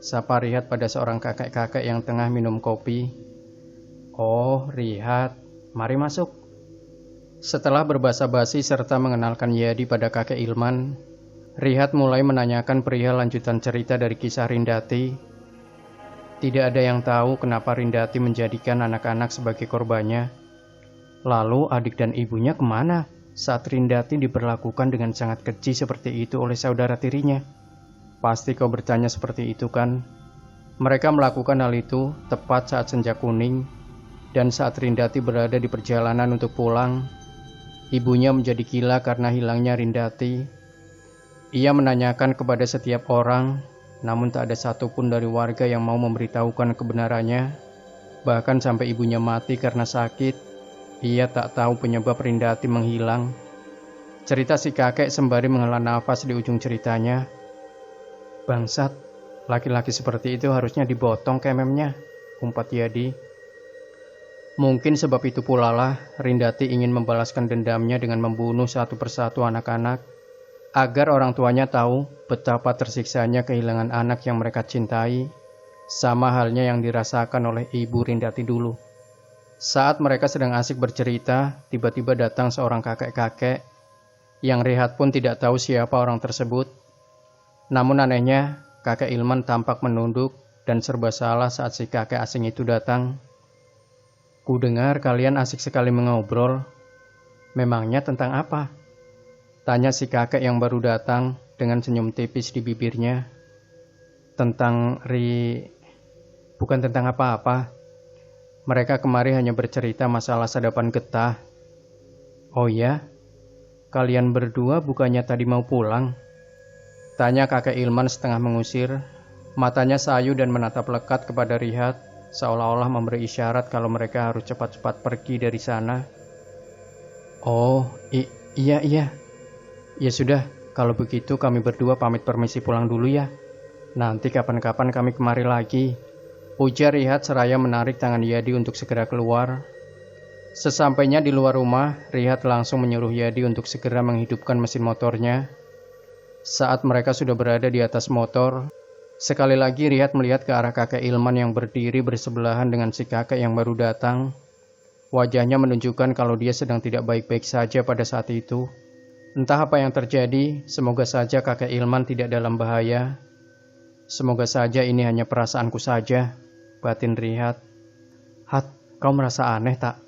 S1: sapa Rihat pada seorang kakek-kakek yang tengah minum kopi. Oh, Rihat, mari masuk. Setelah berbasa-basi serta mengenalkan Yadi pada kakek Ilman, Rihat mulai menanyakan perihal lanjutan cerita dari kisah Rindati. Tidak ada yang tahu kenapa Rindati menjadikan anak-anak sebagai korbannya. Lalu adik dan ibunya kemana saat Rindati diperlakukan dengan sangat keji seperti itu oleh saudara tirinya? Pasti kau bertanya seperti itu kan? Mereka melakukan hal itu tepat saat senja kuning, dan saat Rindati berada di perjalanan untuk pulang, ibunya menjadi gila karena hilangnya Rindati. Ia menanyakan kepada setiap orang, namun tak ada satupun dari warga yang mau memberitahukan kebenarannya. Bahkan sampai ibunya mati karena sakit, ia tak tahu penyebab Rindati menghilang. Cerita si kakek sembari menghela nafas di ujung ceritanya. Bangsat, laki-laki seperti itu harusnya dibotong kememnya, umpat Yadi. Mungkin sebab itu pula lah Rindati ingin membalaskan dendamnya dengan membunuh satu persatu anak-anak, agar orang tuanya tahu betapa tersiksanya kehilangan anak yang mereka cintai, sama halnya yang dirasakan oleh ibu Rindati dulu. Saat mereka sedang asik bercerita, tiba-tiba datang seorang kakek-kakek yang Rihat pun tidak tahu siapa orang tersebut. Namun anehnya, kakek Ilman tampak menunduk dan serba salah saat si kakek asing itu datang. Ku dengar kalian asik sekali mengobrol. Memangnya tentang apa? Tanya si kakek yang baru datang dengan senyum tipis di bibirnya. Bukan tentang apa-apa. Mereka kemari hanya bercerita masalah sadapan getah. Oh ya? Kalian berdua bukannya tadi mau pulang? Tanya kakek Ilman setengah mengusir. Matanya sayu dan menatap lekat kepada Rihat, seolah-olah memberi isyarat kalau mereka harus cepat-cepat pergi dari sana. Oh, iya. Ya sudah, kalau begitu kami berdua pamit permisi pulang dulu ya. Nanti kapan-kapan kami kemari lagi, ujar Rihat seraya menarik tangan Yadi untuk segera keluar. Sesampainya di luar rumah, Rihat langsung menyuruh Yadi untuk segera menghidupkan mesin motornya. Saat mereka sudah berada di atas motor, sekali lagi Rihat melihat ke arah kakek Ilman yang berdiri bersebelahan dengan si kakek yang baru datang. Wajahnya menunjukkan kalau dia sedang tidak baik-baik saja pada saat itu. Entah apa yang terjadi, semoga saja kakek Ilman tidak dalam bahaya. Semoga saja ini hanya perasaanku saja, batin Rihat. Hat, kau merasa aneh tak?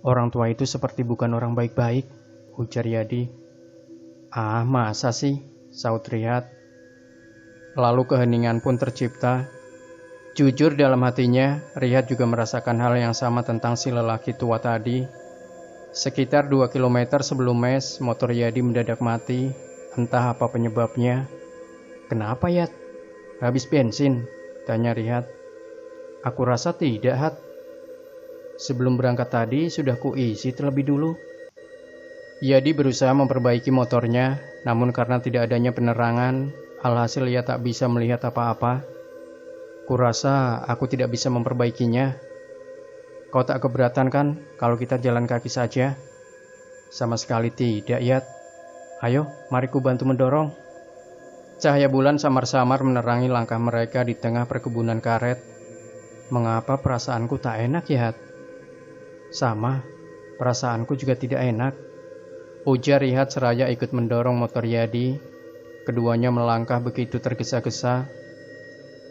S1: Orang tua itu seperti bukan orang baik-baik, ujar Yadi. Ah, masa sih? Saut Rihat. Lalu keheningan pun tercipta. Jujur dalam hatinya, Rihat juga merasakan hal yang sama tentang si lelaki tua tadi. Sekitar 2 km sebelum mes, motor Yadi mendadak mati. Entah apa penyebabnya. Kenapa, Yat? Habis bensin? Tanya Rihat. Aku rasa tidak, Hat. Sebelum berangkat tadi sudah kuisi terlebih dulu. Yadi berusaha memperbaiki motornya, namun karena tidak adanya penerangan, alhasil ia tak bisa melihat apa-apa. Kurasa aku tidak bisa memperbaikinya. Kau tak keberatan kan kalau kita jalan kaki saja? Sama sekali tidak, Yat. Ayo, mari ku bantu mendorong. Cahaya bulan samar-samar menerangi langkah mereka di tengah perkebunan karet. Mengapa perasaanku tak enak, ya, Hat? Sama, perasaanku juga tidak enak. Ujar Rihat seraya ikut mendorong motor Yadi. Keduanya melangkah begitu tergesa-gesa.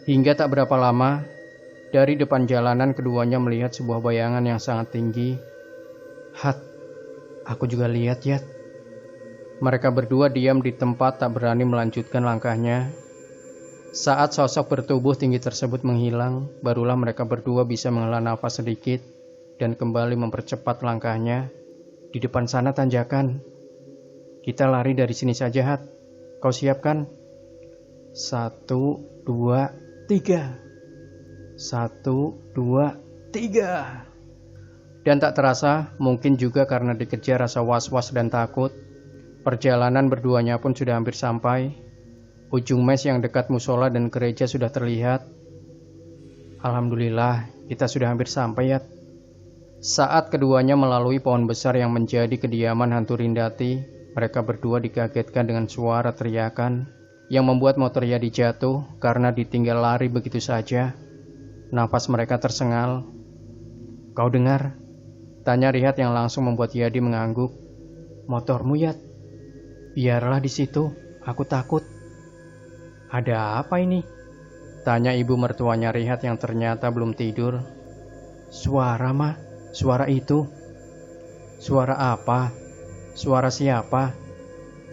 S1: Hingga tak berapa lama, dari depan jalanan keduanya melihat sebuah bayangan yang sangat tinggi. Hat, aku juga lihat, Yat. Mereka berdua diam di tempat tak berani melanjutkan langkahnya. Saat sosok bertubuh tinggi tersebut menghilang, barulah mereka berdua bisa menghela nafas sedikit dan kembali mempercepat langkahnya. Di depan sana tanjakan. Kita lari dari sini saja, Hat. Kau siap kan? 1, 2, 3. 1, 2, 3. Dan tak terasa, mungkin juga karena dikejar rasa was-was dan takut, perjalanan berduanya pun sudah hampir sampai. Ujung mes yang dekat musola dan gereja sudah terlihat. Alhamdulillah, kita sudah hampir sampai, Yat. Saat keduanya melalui pohon besar yang menjadi kediaman hantu Rindati, mereka berdua dikagetkan dengan suara teriakan yang membuat motor Yadi jatuh karena ditinggal lari begitu saja. Nafas mereka tersengal. Kau dengar? Tanya Rihat yang langsung membuat Yadi mengangguk. Motormu, Yat? Biarlah di situ, aku takut. Ada apa ini? Tanya ibu mertuanya Rihat yang ternyata belum tidur. Suara, Mah. Suara itu. Suara apa? Suara siapa?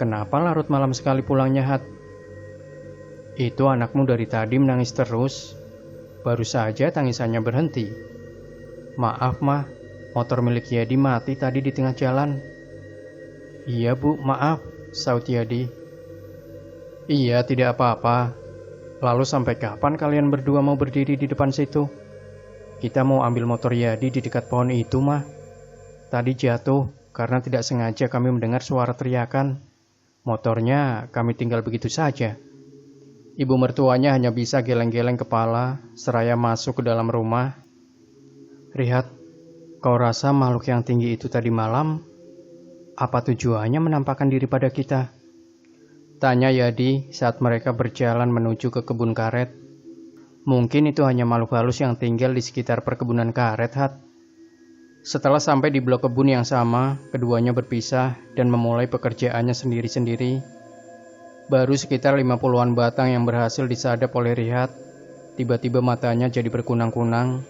S1: Kenapa larut malam sekali pulangnya, Hat? Itu anakmu dari tadi menangis terus. Baru saja tangisannya berhenti. Maaf, Mah. Motor milik Yadi mati tadi di tengah jalan. Iya, Bu, maaf, saut Yadi. Iya, tidak apa-apa. Lalu sampai kapan kalian berdua mau berdiri di depan situ? Kita mau ambil motor Yadi di dekat pohon itu, Mah. Tadi jatuh karena tidak sengaja kami mendengar suara teriakan. Motornya kami tinggal begitu saja. Ibu mertuanya hanya bisa geleng-geleng kepala seraya masuk ke dalam rumah. Rihat, kau rasa makhluk yang tinggi itu tadi malam, apa tujuannya menampakkan diri pada kita? Tanya Yadi saat mereka berjalan menuju ke kebun karet. Mungkin itu hanya makhluk halus yang tinggal di sekitar perkebunan karet, Hat. Setelah sampai di blok kebun yang sama, keduanya berpisah dan memulai pekerjaannya sendiri-sendiri. Baru sekitar 50-an batang yang berhasil disadap oleh Rihat. Tiba-tiba matanya jadi berkunang-kunang.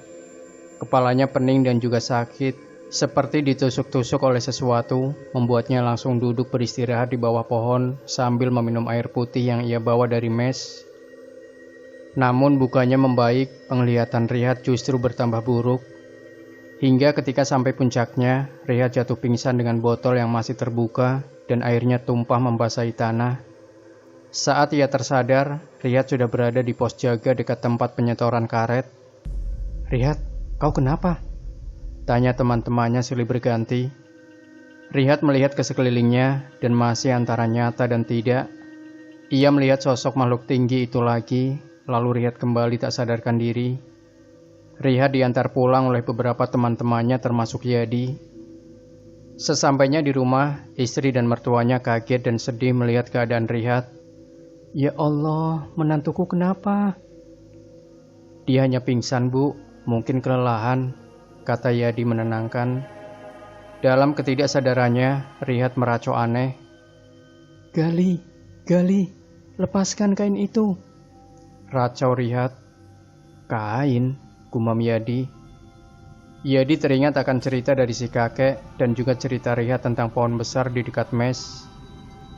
S1: Kepalanya pening dan juga sakit, seperti ditusuk-tusuk oleh sesuatu, membuatnya langsung duduk beristirahat di bawah pohon sambil meminum air putih yang ia bawa dari mes. Namun bukannya membaik, penglihatan Rihat justru bertambah buruk. Hingga ketika sampai puncaknya, Rihat jatuh pingsan dengan botol yang masih terbuka dan airnya tumpah membasahi tanah. Saat ia tersadar, Rihat sudah berada di pos jaga dekat tempat penyetoran karet. Rihat, kau kenapa? Tanya teman-temannya silih berganti. Rihat melihat ke sekelilingnya dan masih antara nyata dan tidak. Ia melihat sosok makhluk tinggi itu lagi. Lalu Rihat kembali tak sadarkan diri. Rihat diantar pulang oleh beberapa teman-temannya termasuk Yadi. Sesampainya di rumah, istri dan mertuanya kaget dan sedih melihat keadaan Rihat. Ya Allah, menantuku kenapa? Dia hanya pingsan, Bu. Mungkin kelelahan, kata Yadi menenangkan. Dalam ketidaksadarannya, Rihat meracau aneh. Gali, lepaskan kain itu. Racau Rihat. Kain, gumam Yadi. Yadi teringat akan cerita dari si kakek dan juga cerita Rihat tentang pohon besar di dekat mes.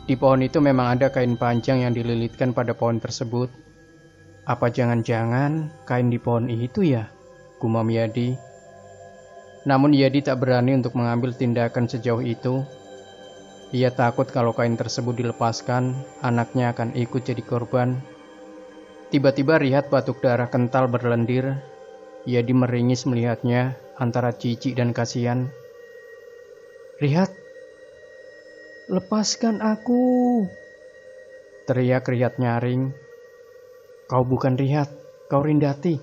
S1: Di pohon itu memang ada kain panjang yang dililitkan pada pohon tersebut. Apa jangan-jangan kain di pohon itu ya? Gumam Yadi. Namun Yadi tak berani untuk mengambil tindakan sejauh itu. Ia takut kalau kain tersebut dilepaskan, anaknya akan ikut jadi korban. Tiba-tiba Rihat batuk darah kental berlendir. Yadi meringis melihatnya antara jijik dan kasihan. Rihat, lepaskan aku, teriak Rihat nyaring. Kau bukan Rihat, kau Rindati,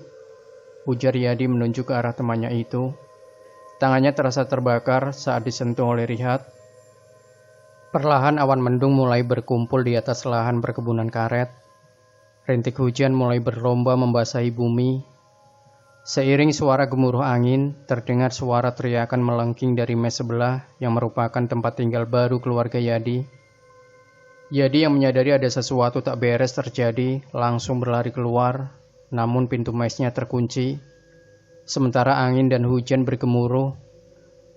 S1: ujar Yadi menunjuk ke arah temannya itu. Tangannya terasa terbakar saat disentuh oleh Rihat. Perlahan awan mendung mulai berkumpul di atas lahan perkebunan karet. Rintik hujan mulai berlomba membasahi bumi. Seiring suara gemuruh angin, terdengar suara teriakan melengking dari mes sebelah yang merupakan tempat tinggal baru keluarga Yadi. Yadi yang menyadari ada sesuatu tak beres terjadi, langsung berlari keluar, namun pintu mesnya terkunci. Sementara angin dan hujan bergemuruh,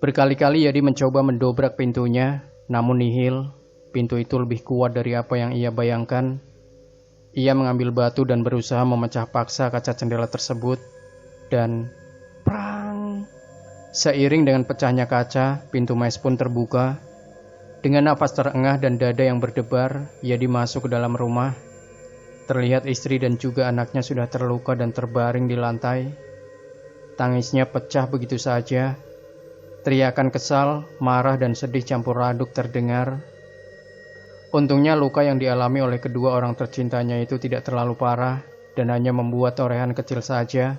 S1: berkali-kali Yadi mencoba mendobrak pintunya, namun nihil. Pintu itu lebih kuat dari apa yang ia bayangkan. Ia mengambil batu dan berusaha memecah paksa kaca jendela tersebut. Dan prang! Seiring dengan pecahnya kaca, pintu mes pun terbuka. Dengan napas terengah dan dada yang berdebar, Yadi masuk ke dalam rumah. Terlihat istri dan juga anaknya sudah terluka dan terbaring di lantai. Tangisnya pecah begitu saja. Teriakan kesal, marah dan sedih campur aduk terdengar. Untungnya luka yang dialami oleh kedua orang tercintanya itu tidak terlalu parah dan hanya membuat torehan kecil saja.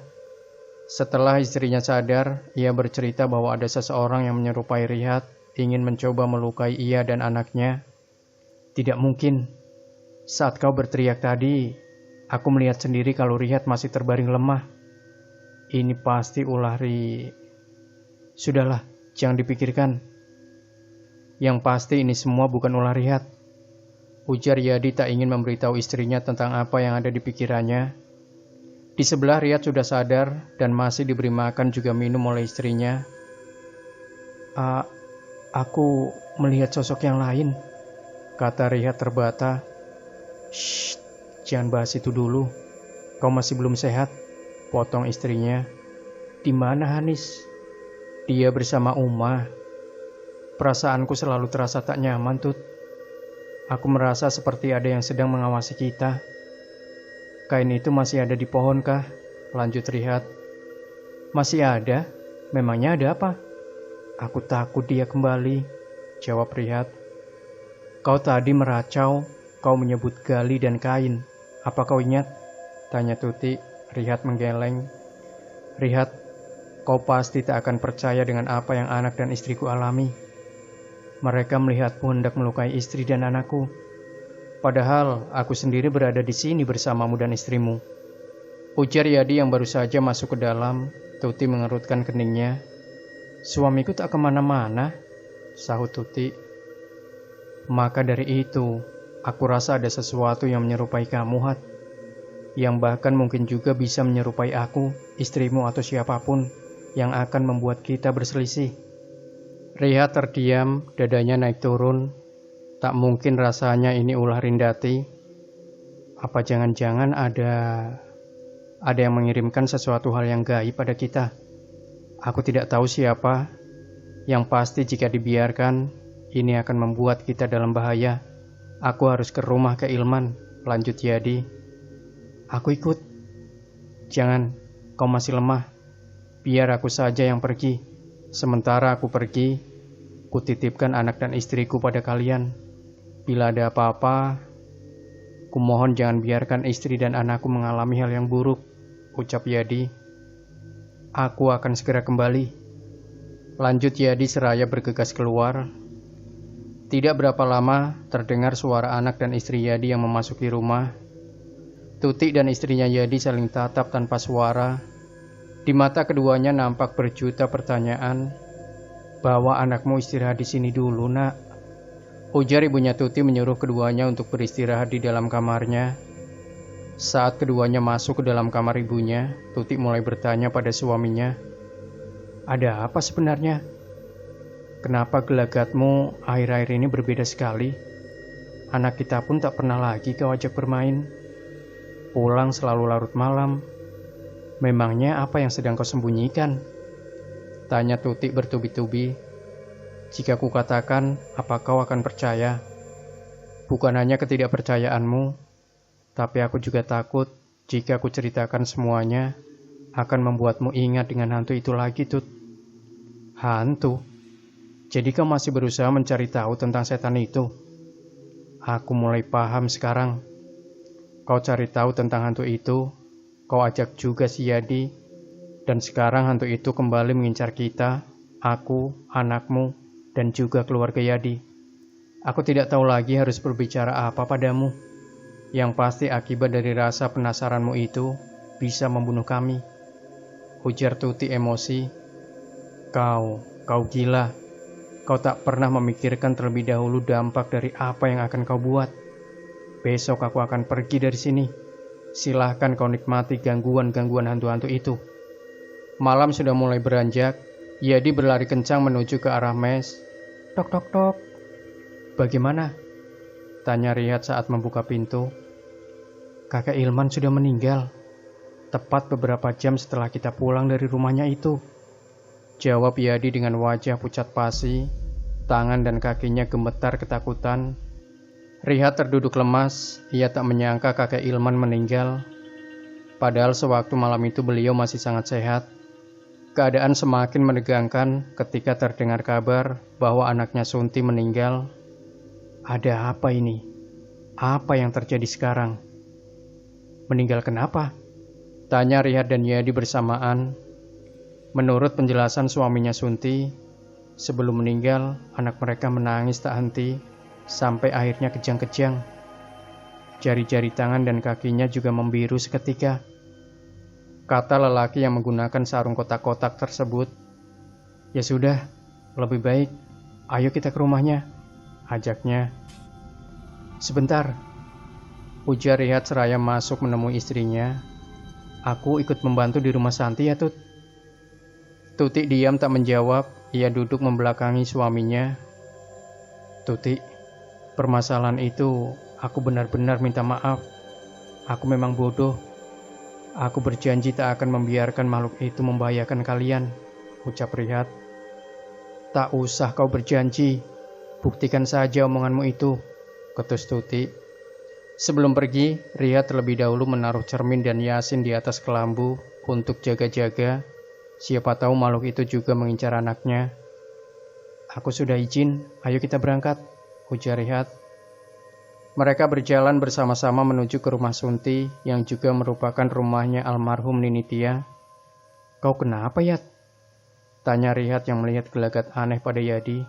S1: Setelah istrinya sadar, ia bercerita bahwa ada seseorang yang menyerupai Rihat ingin mencoba melukai ia dan anaknya. Tidak mungkin. Saat kau berteriak tadi, aku melihat sendiri kalau Rihat masih terbaring lemah. Ini pasti ulah Sudahlah, jangan dipikirkan. Yang pasti ini semua bukan ulah Rihat. Ujar Yadi tak ingin memberitahu istrinya tentang apa yang ada di pikirannya. Di sebelah Rihat sudah sadar dan masih diberi makan juga minum oleh istrinya. Aku melihat sosok yang lain, kata Rihat terbata. Shh, jangan bahas itu dulu. Kau masih belum sehat, potong istrinya. Di mana Hanis? Dia bersama Uma. Perasaanku selalu terasa tak nyaman, Tut. Aku merasa seperti ada yang sedang mengawasi kita. Kain itu masih ada di pohon kah? Lanjut Rihat. Masih ada? Memangnya ada apa? Aku takut dia kembali, jawab Rihat. Kau tadi meracau, kau menyebut Gali dan Kain. Apa kau ingat? Tanya Tuti. Rihat menggeleng. Rihat, kau pasti tak akan percaya dengan apa yang anak dan istriku alami. Mereka melihatku hendak melukai istri dan anakku. Padahal aku sendiri berada di sini bersamamu dan istrimu. Ujar Yadi yang baru saja masuk ke dalam. Tuti mengerutkan keningnya. Suamiku tak kemana-mana, sahut Tuti. Maka dari itu, aku rasa ada sesuatu yang menyerupai kamu, Hat. Yang bahkan mungkin juga bisa menyerupai aku, istrimu atau siapapun yang akan membuat kita berselisih. Rihat terdiam, dadanya naik turun. Tak mungkin rasanya ini ulah Rindati. Apa jangan-jangan ada yang mengirimkan sesuatu hal yang gaib pada kita. Aku tidak tahu siapa. Yang pasti jika dibiarkan, ini akan membuat kita dalam bahaya. Aku harus ke rumah ke Ilman, lanjut Yadi. Aku ikut. Jangan, kau masih lemah. Biar aku saja yang pergi. Sementara aku pergi, kutitipkan anak dan istriku pada kalian. Bila ada apa-apa, kumohon jangan biarkan istri dan anakku mengalami hal yang buruk, ucap Yadi. Aku akan segera kembali. Lanjut Yadi seraya bergegas keluar. Tidak berapa lama, terdengar suara anak dan istri Yadi yang memasuki rumah. Tuti dan istrinya Yadi saling tatap tanpa suara. Di mata keduanya nampak berjuta pertanyaan. Bawa anakmu istirahat di sini dulu, nak. Ujar ibunya Tuti menyuruh keduanya untuk beristirahat di dalam kamarnya. Saat keduanya masuk ke dalam kamar ibunya, Tuti mulai bertanya pada suaminya. Ada apa sebenarnya? Kenapa gelagatmu akhir-akhir ini berbeda sekali? Anak kita pun tak pernah lagi kau ajak bermain. Pulang selalu larut malam. Memangnya apa yang sedang kau sembunyikan? Tanya Tuti bertubi-tubi. Jika kukatakan, apa kau akan percaya? Bukan hanya ketidakpercayaanmu, tapi aku juga takut jika aku ceritakan semuanya akan membuatmu ingat dengan hantu itu lagi, Tut. Hantu? Jadi kau masih berusaha mencari tahu tentang setan itu? Aku mulai paham sekarang. Kau cari tahu tentang hantu itu, kau ajak juga si Yadi, dan sekarang hantu itu kembali mengincar kita, aku, anakmu, dan juga keluarga Yadi. Aku tidak tahu lagi harus berbicara apa padamu. Yang pasti akibat dari rasa penasaranmu itu bisa membunuh kami. ujar Tuti emosi. Kau gila. Kau tak pernah memikirkan terlebih dahulu dampak dari apa yang akan kau buat. Besok aku akan pergi dari sini. Silahkan kau nikmati gangguan-gangguan hantu-hantu itu. Malam sudah mulai beranjak. Yadi berlari kencang menuju ke arah mes. Tok tok tok. Bagaimana? Tanya Riyad saat membuka pintu. Kakek Ilman sudah meninggal. Tepat beberapa jam setelah kita pulang dari rumahnya itu. Jawab Yadi dengan wajah pucat pasi. Tangan dan kakinya gemetar ketakutan. Riyad terduduk lemas. Ia tak menyangka kakek Ilman meninggal. Padahal sewaktu malam itu beliau masih sangat sehat. Keadaan semakin menegangkan ketika terdengar kabar bahwa anaknya Sunti meninggal. Ada apa ini? Apa yang terjadi sekarang? Meninggal kenapa? Tanya Riyad dan Yadi bersamaan. Menurut penjelasan suaminya Sunti, sebelum meninggal anak mereka menangis tak henti sampai akhirnya kejang-kejang. Jari-jari tangan dan kakinya juga membiru seketika. Kata lelaki yang menggunakan sarung kotak-kotak tersebut. Ya sudah, lebih baik ayo kita ke rumahnya, ajaknya. Sebentar, ujar Riyad seraya masuk menemui istrinya. Aku ikut membantu di rumah Santi ya Tut. Tuti diam tak menjawab. Ia duduk membelakangi suaminya. Tuti, permasalahan itu aku benar-benar minta maaf. Aku memang bodoh. Aku berjanji tak akan membiarkan makhluk itu membahayakan kalian, ucap Riyad. Tak usah kau berjanji. Buktikan saja omonganmu itu, ketus Tuti. Sebelum pergi, Riyad terlebih dahulu menaruh cermin dan Yasin di atas kelambu untuk jaga-jaga. Siapa tahu makhluk itu juga mengincar anaknya. Aku sudah izin, ayo kita berangkat, ujar Riyad. Mereka berjalan bersama-sama menuju ke rumah Sunti yang juga merupakan rumahnya almarhum Ninitia. Kau kenapa, Yad? Tanya Riyad yang melihat gelagat aneh pada Yadi.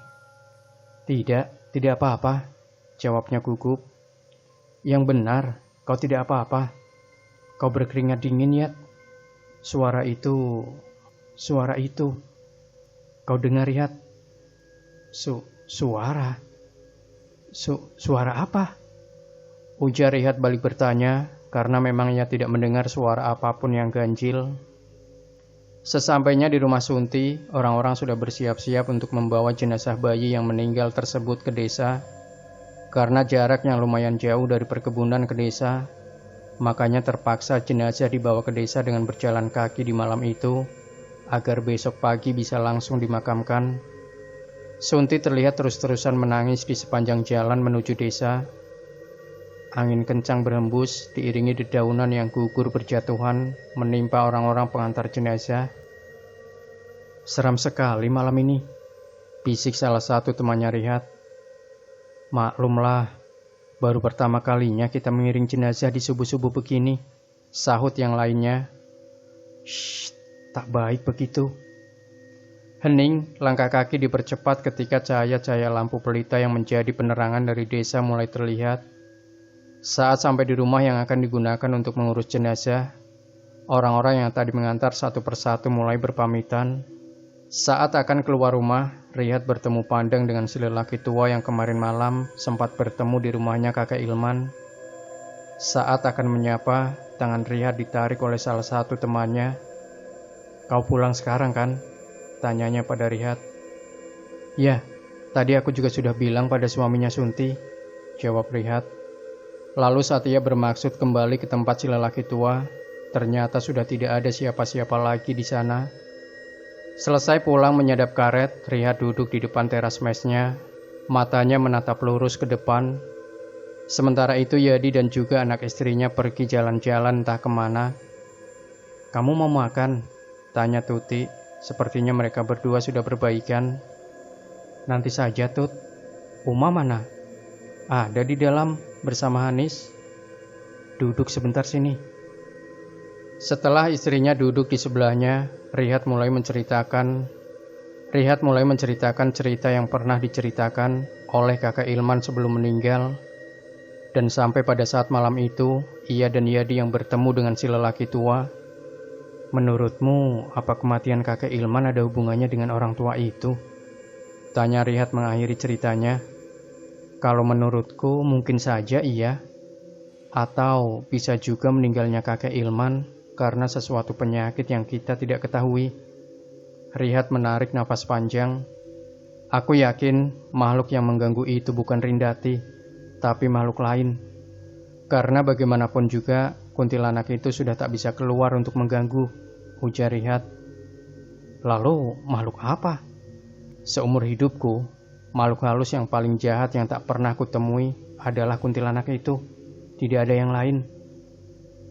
S1: Tidak apa-apa, jawabnya gugup. Yang benar, kau tidak apa-apa. Kau berkeringat dingin, Yad. Suara itu. Kau dengar, Yad? Suara? Suara apa? Ujar Riyad balik bertanya, karena memang ia tidak mendengar suara apapun yang ganjil. Sesampainya di rumah Sunti, orang-orang sudah bersiap-siap untuk membawa jenazah bayi yang meninggal tersebut ke desa. Karena jarak yang lumayan jauh dari perkebunan ke desa, makanya terpaksa jenazah dibawa ke desa dengan berjalan kaki di malam itu, agar besok pagi bisa langsung dimakamkan. Sunti terlihat terus-terusan menangis di sepanjang jalan menuju desa. Angin kencang berhembus, diiringi dedaunan yang gugur berjatuhan, menimpa orang-orang pengantar jenazah. Seram sekali malam ini, bisik salah satu temannya Riyad. Maklumlah, baru pertama kalinya kita mengiring jenazah di subuh-subuh begini, sahut yang lainnya. Shh, tak baik begitu. Hening, langkah kaki dipercepat ketika cahaya-cahaya lampu pelita yang menjadi penerangan dari desa mulai terlihat. Saat sampai di rumah yang akan digunakan untuk mengurus jenazah, orang-orang yang tadi mengantar satu persatu mulai berpamitan. Saat akan keluar rumah, Riyad bertemu pandang dengan si lelaki tua yang kemarin malam sempat bertemu di rumahnya kakek Ilman. Saat akan menyapa, tangan Riyad ditarik oleh salah satu temannya. Kau pulang sekarang kan? Tanyanya pada Riyad. Ya, tadi aku juga sudah bilang pada suaminya Sunti, jawab Riyad. Lalu saat ia bermaksud kembali ke tempat si lelaki tua, ternyata sudah tidak ada siapa-siapa lagi di sana. Selesai pulang menyadap karet, Riyad duduk di depan teras mesnya, matanya menatap lurus ke depan. Sementara itu Yadi dan juga anak istrinya pergi jalan-jalan entah kemana. Kamu mau makan? Tanya Tuti, sepertinya mereka berdua sudah berbaikan. Nanti saja Tut. Uma mana? Ada di dalam bersama Hanis. Duduk sebentar sini. Setelah istrinya duduk di sebelahnya, Riyad mulai menceritakan cerita yang pernah diceritakan oleh kakak Ilman sebelum meninggal. Dan sampai pada saat malam itu, ia dan Yadi yang bertemu dengan si lelaki tua. Menurutmu, apa kematian kakek Ilman ada hubungannya dengan orang tua itu? Tanya Rihat mengakhiri ceritanya. Kalau menurutku mungkin saja iya. Atau bisa juga meninggalnya kakek Ilman karena sesuatu penyakit yang kita tidak ketahui. Rihat menarik napas panjang. Aku yakin makhluk yang mengganggu itu bukan Rindati, tapi makhluk lain. Karena bagaimanapun juga, kuntilanak itu sudah tak bisa keluar untuk mengganggu, ujar Rihat. Lalu makhluk apa? Seumur hidupku, makhluk halus yang paling jahat yang tak pernah kutemui adalah kuntilanak itu. Tidak ada yang lain.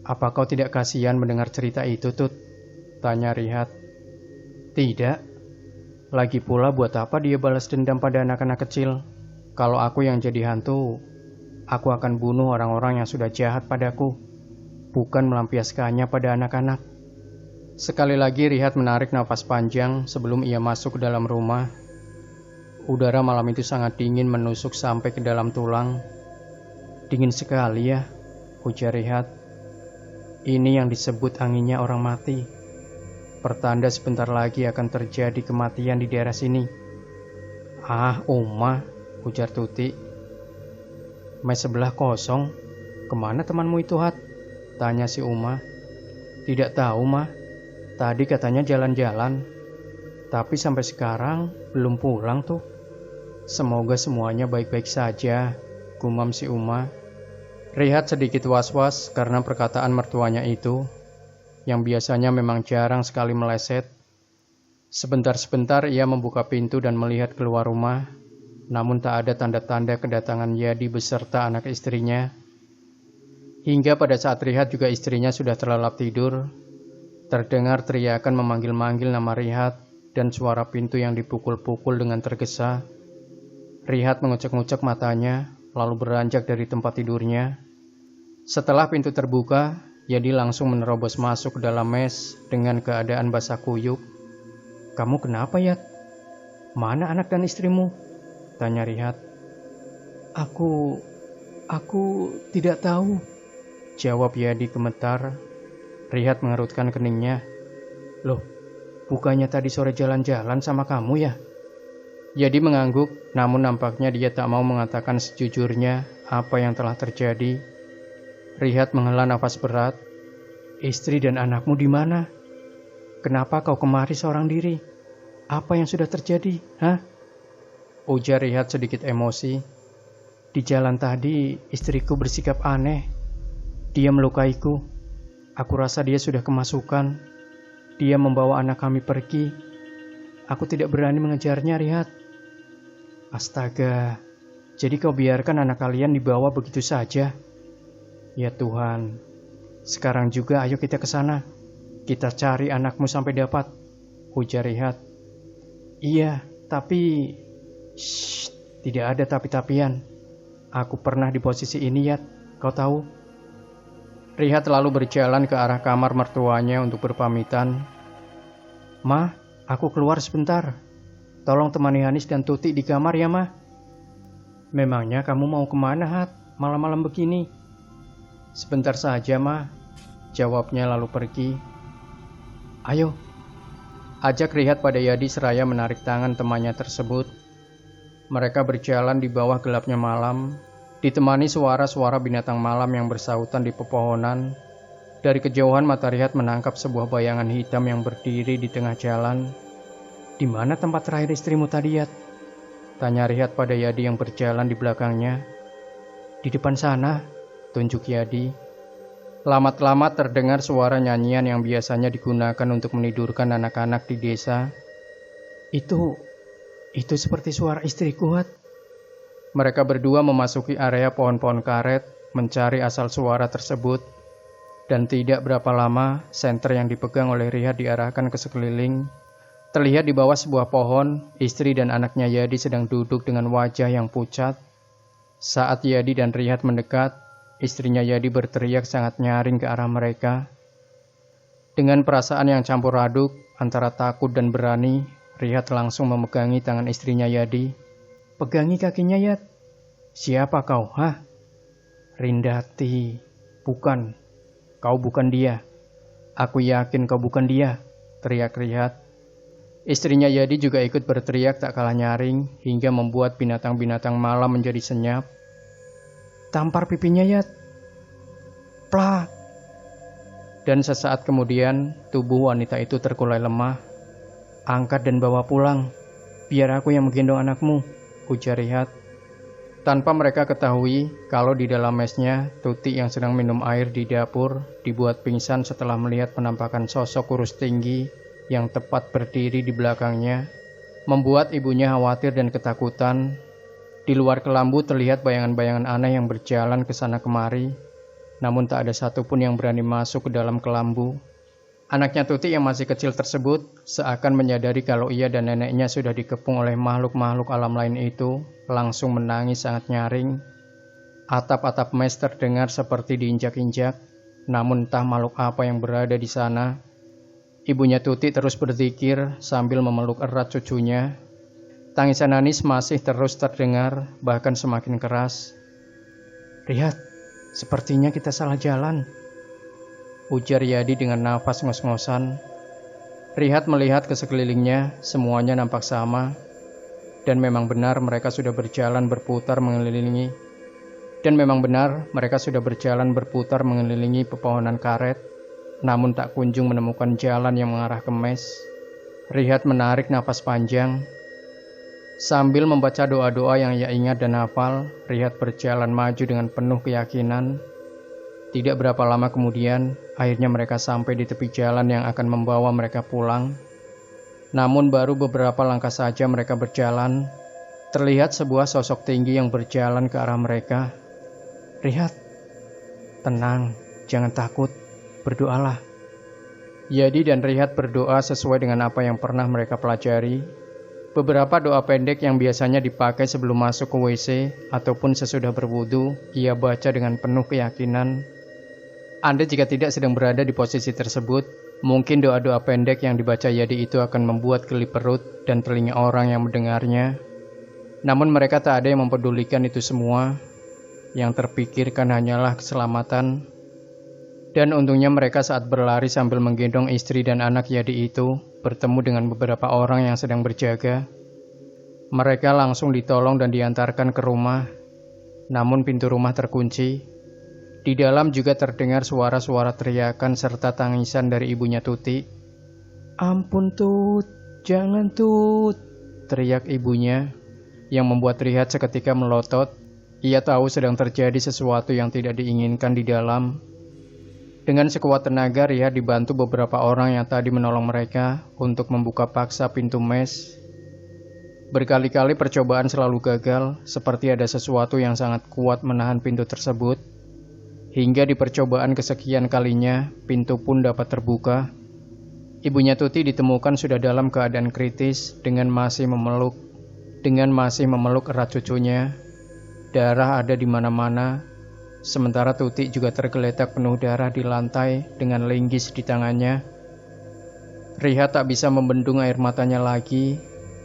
S1: Apa kau tidak kasihan mendengar cerita itu, Tut? Tanya Rihat. Tidak. Lagi pula buat apa dia balas dendam pada anak-anak kecil? Kalau aku yang jadi hantu, aku akan bunuh orang-orang yang sudah jahat padaku, bukan melampiaskannya pada anak-anak. Sekali lagi Rihat menarik nafas panjang sebelum ia masuk ke dalam rumah. Udara malam itu sangat dingin menusuk sampai ke dalam tulang. Dingin sekali ya, ujar Rihat. Ini yang disebut anginnya orang mati. Pertanda sebentar lagi akan terjadi kematian di daerah sini. Ah, Uma, ujar Tuti. Mes sebelah kosong. Kemana temanmu itu, Hat? Tanya si Uma. Tidak tahu, Mah. Tadi katanya jalan-jalan. Tapi sampai sekarang belum pulang tuh. Semoga semuanya baik-baik saja, gumam si Uma. Rihat sedikit was-was karena perkataan mertuanya itu, yang biasanya memang jarang sekali meleset. Sebentar-sebentar ia membuka pintu dan melihat keluar rumah, namun tak ada tanda-tanda kedatangan Yadi beserta anak istrinya. Hingga pada saat Rihat juga istrinya sudah terlelap tidur, terdengar teriakan memanggil-manggil nama Rihat dan suara pintu yang dipukul-pukul dengan tergesa. Rihat mengucek-ngucek matanya, lalu beranjak dari tempat tidurnya. Setelah pintu terbuka, Yadi langsung menerobos masuk ke dalam mes dengan keadaan basah kuyup. Kamu kenapa, Yat? Mana anak dan istrimu? Tanya Rihat. Aku tidak tahu, jawab Yadi gemetar. Rihat mengerutkan keningnya. Loh, bukannya tadi sore jalan-jalan sama kamu ya? Yadi mengangguk, namun nampaknya dia tak mau mengatakan sejujurnya apa yang telah terjadi. Rihat menghela nafas berat. Istri dan anakmu di mana? Kenapa kau kemari seorang diri? Apa yang sudah terjadi, hah? Ujar Rihat sedikit emosi. Di jalan tadi, istriku bersikap aneh. Dia melukaiku. Aku rasa dia sudah kemasukan. Dia membawa anak kami pergi. Aku tidak berani mengejarnya, Rihat. Astaga, jadi kau biarkan anak kalian dibawa begitu saja? Ya Tuhan, sekarang juga ayo kita ke sana. Kita cari anakmu sampai dapat, ujar Rihat. Iya, tapi... Shh, tidak ada tapi-tapian. Aku pernah di posisi ini, Yat. Kau tahu? Rihat lalu berjalan ke arah kamar mertuanya untuk berpamitan. Ma, aku keluar sebentar. Tolong temani Hanis dan Tuti di kamar ya, Ma. Memangnya kamu mau kemana, Hat? Malam-malam begini? Sebentar saja, Ma. Jawabnya lalu pergi. Ayo. Ajak Rihat pada Yadi seraya menarik tangan temannya tersebut. Mereka berjalan di bawah gelapnya malam, ditemani suara-suara binatang malam yang bersahutan di pepohonan. Dari kejauhan mata Rihat menangkap sebuah bayangan hitam yang berdiri di tengah jalan. Di mana tempat terakhir istrimu tadi, Yat? Tanya Rihat pada Yadi yang berjalan di belakangnya. Di depan sana, tunjuk Yadi. Lama-lama terdengar suara nyanyian yang biasanya digunakan untuk menidurkan anak-anak di desa. Itu seperti suara istriku, Hat. Mereka berdua memasuki area pohon-pohon karet, mencari asal suara tersebut. Dan tidak berapa lama, senter yang dipegang oleh Rihat diarahkan ke sekeliling. Terlihat di bawah sebuah pohon, istri dan anaknya Yadi sedang duduk dengan wajah yang pucat. Saat Yadi dan Rihat mendekat, istrinya Yadi berteriak sangat nyaring ke arah mereka. Dengan perasaan yang campur aduk antara takut dan berani, Rihat langsung memegangi tangan istrinya Yadi. Pegangi kakinya, Yat. Siapa kau, hah? Rindati. Bukan. Kau bukan dia. "Aku yakin kau bukan dia," teriak Rihat. Istrinya Yadi juga ikut berteriak tak kalah nyaring hingga membuat binatang-binatang malam menjadi senyap. "Tampar pipinya, Yat!" Plak! Dan sesaat kemudian tubuh wanita itu terkulai lemah. "Angkat dan bawa pulang, biar aku yang menggendong anakmu," ujar Rihat. Tanpa mereka ketahui kalau di dalam mesnya, Tuti yang sedang minum air di dapur dibuat pingsan setelah melihat penampakan sosok kurus tinggi yang tepat berdiri di belakangnya, membuat ibunya khawatir dan ketakutan. Di luar kelambu terlihat bayangan-bayangan aneh yang berjalan ke sana kemari, namun tak ada satupun yang berani masuk ke dalam kelambu. Anaknya Tuti yang masih kecil tersebut seakan menyadari kalau ia dan neneknya sudah dikepung oleh makhluk-makhluk alam lain itu, langsung menangis sangat nyaring. Atap-atap mes terdengar seperti diinjak-injak, namun entah makhluk apa yang berada di sana. Ibunya Tuti terus berzikir sambil memeluk erat cucunya. Tangisan Anis masih terus terdengar, bahkan semakin keras. "Rihat, sepertinya kita salah jalan," ujar Yadi dengan nafas ngos-ngosan. Rihat melihat ke sekelilingnya, semuanya nampak sama. Dan memang benar mereka sudah berjalan berputar mengelilingi. Pepohonan karet, namun tak kunjung menemukan jalan yang mengarah ke mes. Rihat menarik nafas panjang. Sambil membaca doa-doa yang ia ingat dan hafal, Rihat berjalan maju dengan penuh keyakinan. Tidak berapa lama kemudian, akhirnya mereka sampai di tepi jalan yang akan membawa mereka pulang. Namun baru beberapa langkah saja mereka berjalan, terlihat sebuah sosok tinggi yang berjalan ke arah mereka. "Rihat, tenang, jangan takut, berdoalah." Yadi dan Rihat berdoa sesuai dengan apa yang pernah mereka pelajari. Beberapa doa pendek yang biasanya dipakai sebelum masuk ke WC ataupun sesudah berwudu, ia baca dengan penuh keyakinan. Anda jika tidak sedang berada di posisi tersebut, mungkin doa-doa pendek yang dibaca Yadi itu akan membuat geli perut dan telinga orang yang mendengarnya. Namun mereka tak ada yang mempedulikan itu semua. Yang terpikirkan hanyalah keselamatan. Dan untungnya mereka saat berlari sambil menggendong istri dan anak Yadi itu, bertemu dengan beberapa orang yang sedang berjaga. Mereka langsung ditolong dan diantarkan ke rumah. Namun pintu rumah terkunci. Di dalam juga terdengar suara-suara teriakan serta tangisan dari ibunya Tuti. "Ampun Tut, jangan Tut," teriak ibunya, yang membuat Rihat seketika melotot. Ia tahu sedang terjadi sesuatu yang tidak diinginkan di dalam. Dengan sekuat tenaga, Rihat dibantu beberapa orang yang tadi menolong mereka untuk membuka paksa pintu mes. Berkali-kali percobaan selalu gagal, seperti ada sesuatu yang sangat kuat menahan pintu tersebut. Hingga di percobaan kesekian kalinya, pintu pun dapat terbuka. Ibunya Tuti ditemukan sudah dalam keadaan kritis dengan masih memeluk erat cucunya. Darah ada di mana-mana. Sementara Tuti juga tergeletak penuh darah di lantai dengan linggis di tangannya. Rihat tak bisa membendung air matanya lagi.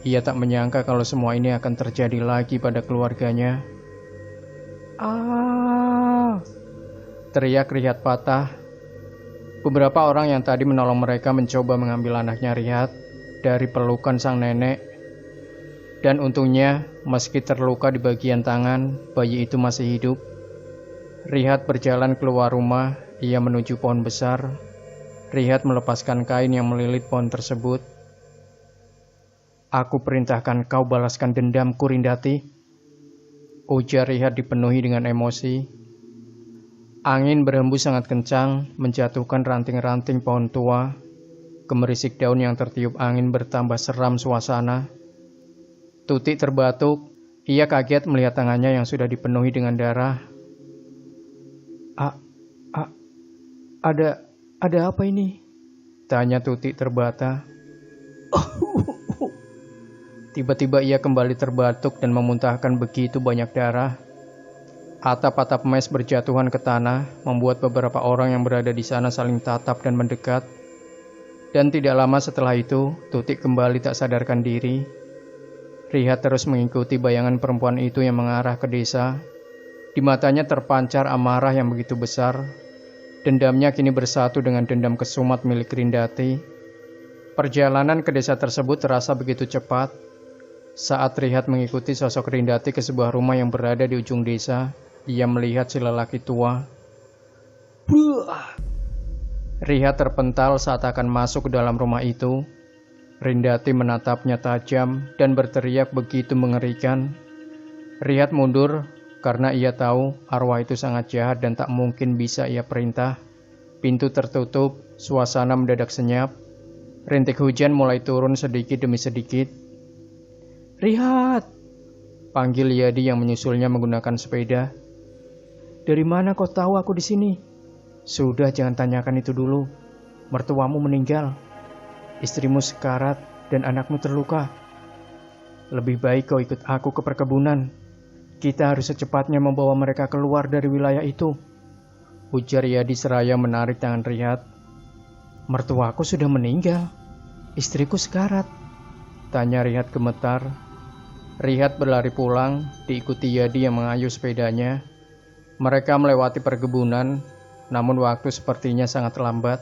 S1: Ia tak menyangka kalau semua ini akan terjadi lagi pada keluarganya. "Ah!" teriak Rihat patah. Beberapa orang yang tadi menolong mereka mencoba mengambil anaknya Rihat dari pelukan sang nenek. Dan untungnya, meski terluka di bagian tangan, bayi itu masih hidup. Rihat berjalan keluar rumah, ia menuju pohon besar. Rihat melepaskan kain yang melilit pohon tersebut. "Aku perintahkan kau balaskan dendamku, Rindati," ujar Rihat dipenuhi dengan emosi. Angin berhembus sangat kencang, menjatuhkan ranting-ranting pohon tua. Gemerisik daun yang tertiup angin bertambah seram suasana. Tuti terbatuk, ia kaget melihat tangannya yang sudah dipenuhi dengan darah. Ada apa ini?" tanya Tuti terbata. Tiba-tiba ia kembali terbatuk dan memuntahkan begitu banyak darah. Atap-atap mes berjatuhan ke tanah, membuat beberapa orang yang berada di sana saling tatap dan mendekat. Dan tidak lama setelah itu, Tuti kembali tak sadarkan diri. Rihat terus mengikuti bayangan perempuan itu yang mengarah ke desa. Di matanya terpancar amarah yang begitu besar. Dendamnya kini bersatu dengan dendam kesumat milik Rindati. Perjalanan ke desa tersebut terasa begitu cepat. Saat Rihat mengikuti sosok Rindati ke sebuah rumah yang berada di ujung desa, ia melihat si lelaki tua. Buah! Rihat terpental saat akan masuk ke dalam rumah itu. Rindati menatapnya tajam dan berteriak begitu mengerikan. Rihat mundur karena ia tahu arwah itu sangat jahat dan tak mungkin bisa ia perintah. Pintu tertutup, suasana mendadak senyap. Rintik hujan mulai turun sedikit demi sedikit. Rihat! Panggil Yadi yang menyusulnya menggunakan sepeda. Dari mana kau tahu aku di sini? Sudah, jangan tanyakan itu dulu. Mertuamu meninggal. Istrimu sekarat dan anakmu terluka. Lebih baik kau ikut aku ke perkebunan. Kita harus secepatnya membawa mereka keluar dari wilayah itu. Ujar Yadi seraya menarik tangan Rihat. Mertuaku sudah meninggal. Istriku sekarat. Tanya Rihat gemetar. Rihat berlari pulang, diikuti Yadi yang mengayuh sepedanya. Mereka melewati perkebunan, namun waktu sepertinya sangat lambat.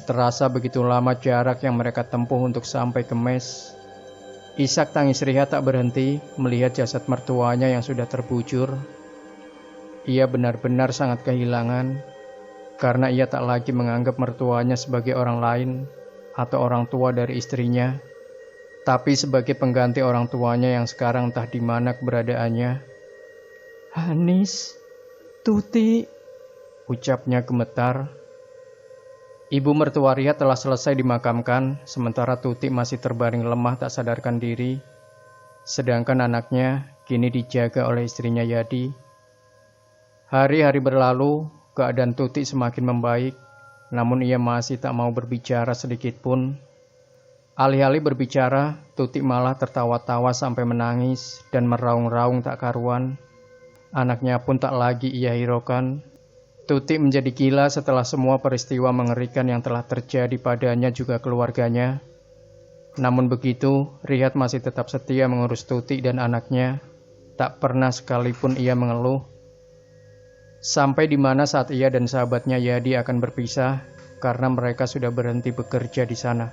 S1: Terasa begitu lama jarak yang mereka tempuh untuk sampai ke mes. Isak tangis Rihat tak berhenti melihat jasad mertuanya yang sudah terbujur. Ia benar-benar sangat kehilangan, karena ia tak lagi menganggap mertuanya sebagai orang lain atau orang tua dari istrinya, tapi sebagai pengganti orang tuanya yang sekarang entah di mana keberadaannya. Hanis, Tuti, ucapnya gemetar. Ibu mertua Rihat telah selesai dimakamkan, sementara Tuti masih terbaring lemah tak sadarkan diri. Sedangkan anaknya kini dijaga oleh istrinya Yadi. Hari-hari berlalu, keadaan Tuti semakin membaik, namun ia masih tak mau berbicara sedikit pun. Alih-alih berbicara, Tuti malah tertawa-tawa sampai menangis dan meraung-raung tak karuan. Anaknya pun tak lagi ia hiraukan. Tuti menjadi gila setelah semua peristiwa mengerikan yang telah terjadi padanya juga keluarganya. Namun begitu, Rihat masih tetap setia mengurus Tuti dan anaknya. Tak pernah sekalipun ia mengeluh. Sampai di mana saat ia dan sahabatnya Yadi akan berpisah karena mereka sudah berhenti bekerja di sana.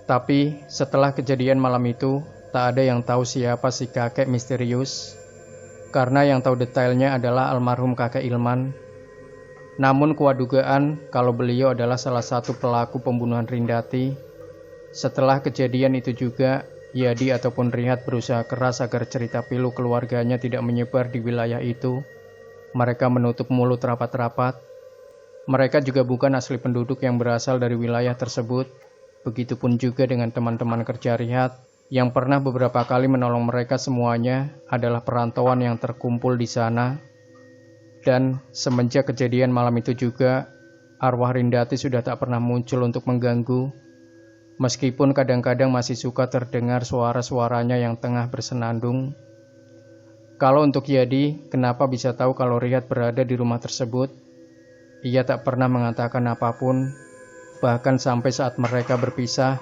S1: Tapi setelah kejadian malam itu, tak ada yang tahu siapa si kakek misterius. Karena yang tahu detailnya adalah almarhum kakek Ilman. Namun kuat dugaan kalau beliau adalah salah satu pelaku pembunuhan Rindati. Setelah kejadian itu juga, Yadi ataupun Rihat berusaha keras agar cerita pilu keluarganya tidak menyebar di wilayah itu. Mereka menutup mulut rapat-rapat. Mereka juga bukan asli penduduk yang berasal dari wilayah tersebut. Begitupun juga dengan teman-teman kerja Rihat yang pernah beberapa kali menolong mereka, semuanya adalah perantauan yang terkumpul di sana. Dan semenjak kejadian malam itu juga, arwah Rindati sudah tak pernah muncul untuk mengganggu. Meskipun kadang-kadang masih suka terdengar suara-suaranya yang tengah bersenandung. Kalau untuk Yadi, kenapa bisa tahu kalau Rihat berada di rumah tersebut? Ia tak pernah mengatakan apapun. Bahkan sampai saat mereka berpisah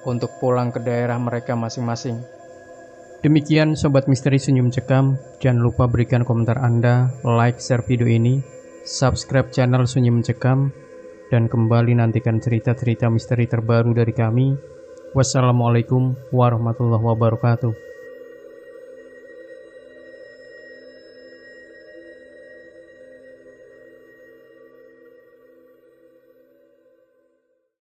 S1: untuk pulang ke daerah mereka masing-masing. Demikian Sobat Misteri Senyum Cekam. Jangan lupa berikan komentar Anda, like, share video ini, subscribe channel Senyum Cekam, dan kembali nantikan cerita-cerita misteri terbaru dari kami. Wassalamualaikum warahmatullahi wabarakatuh.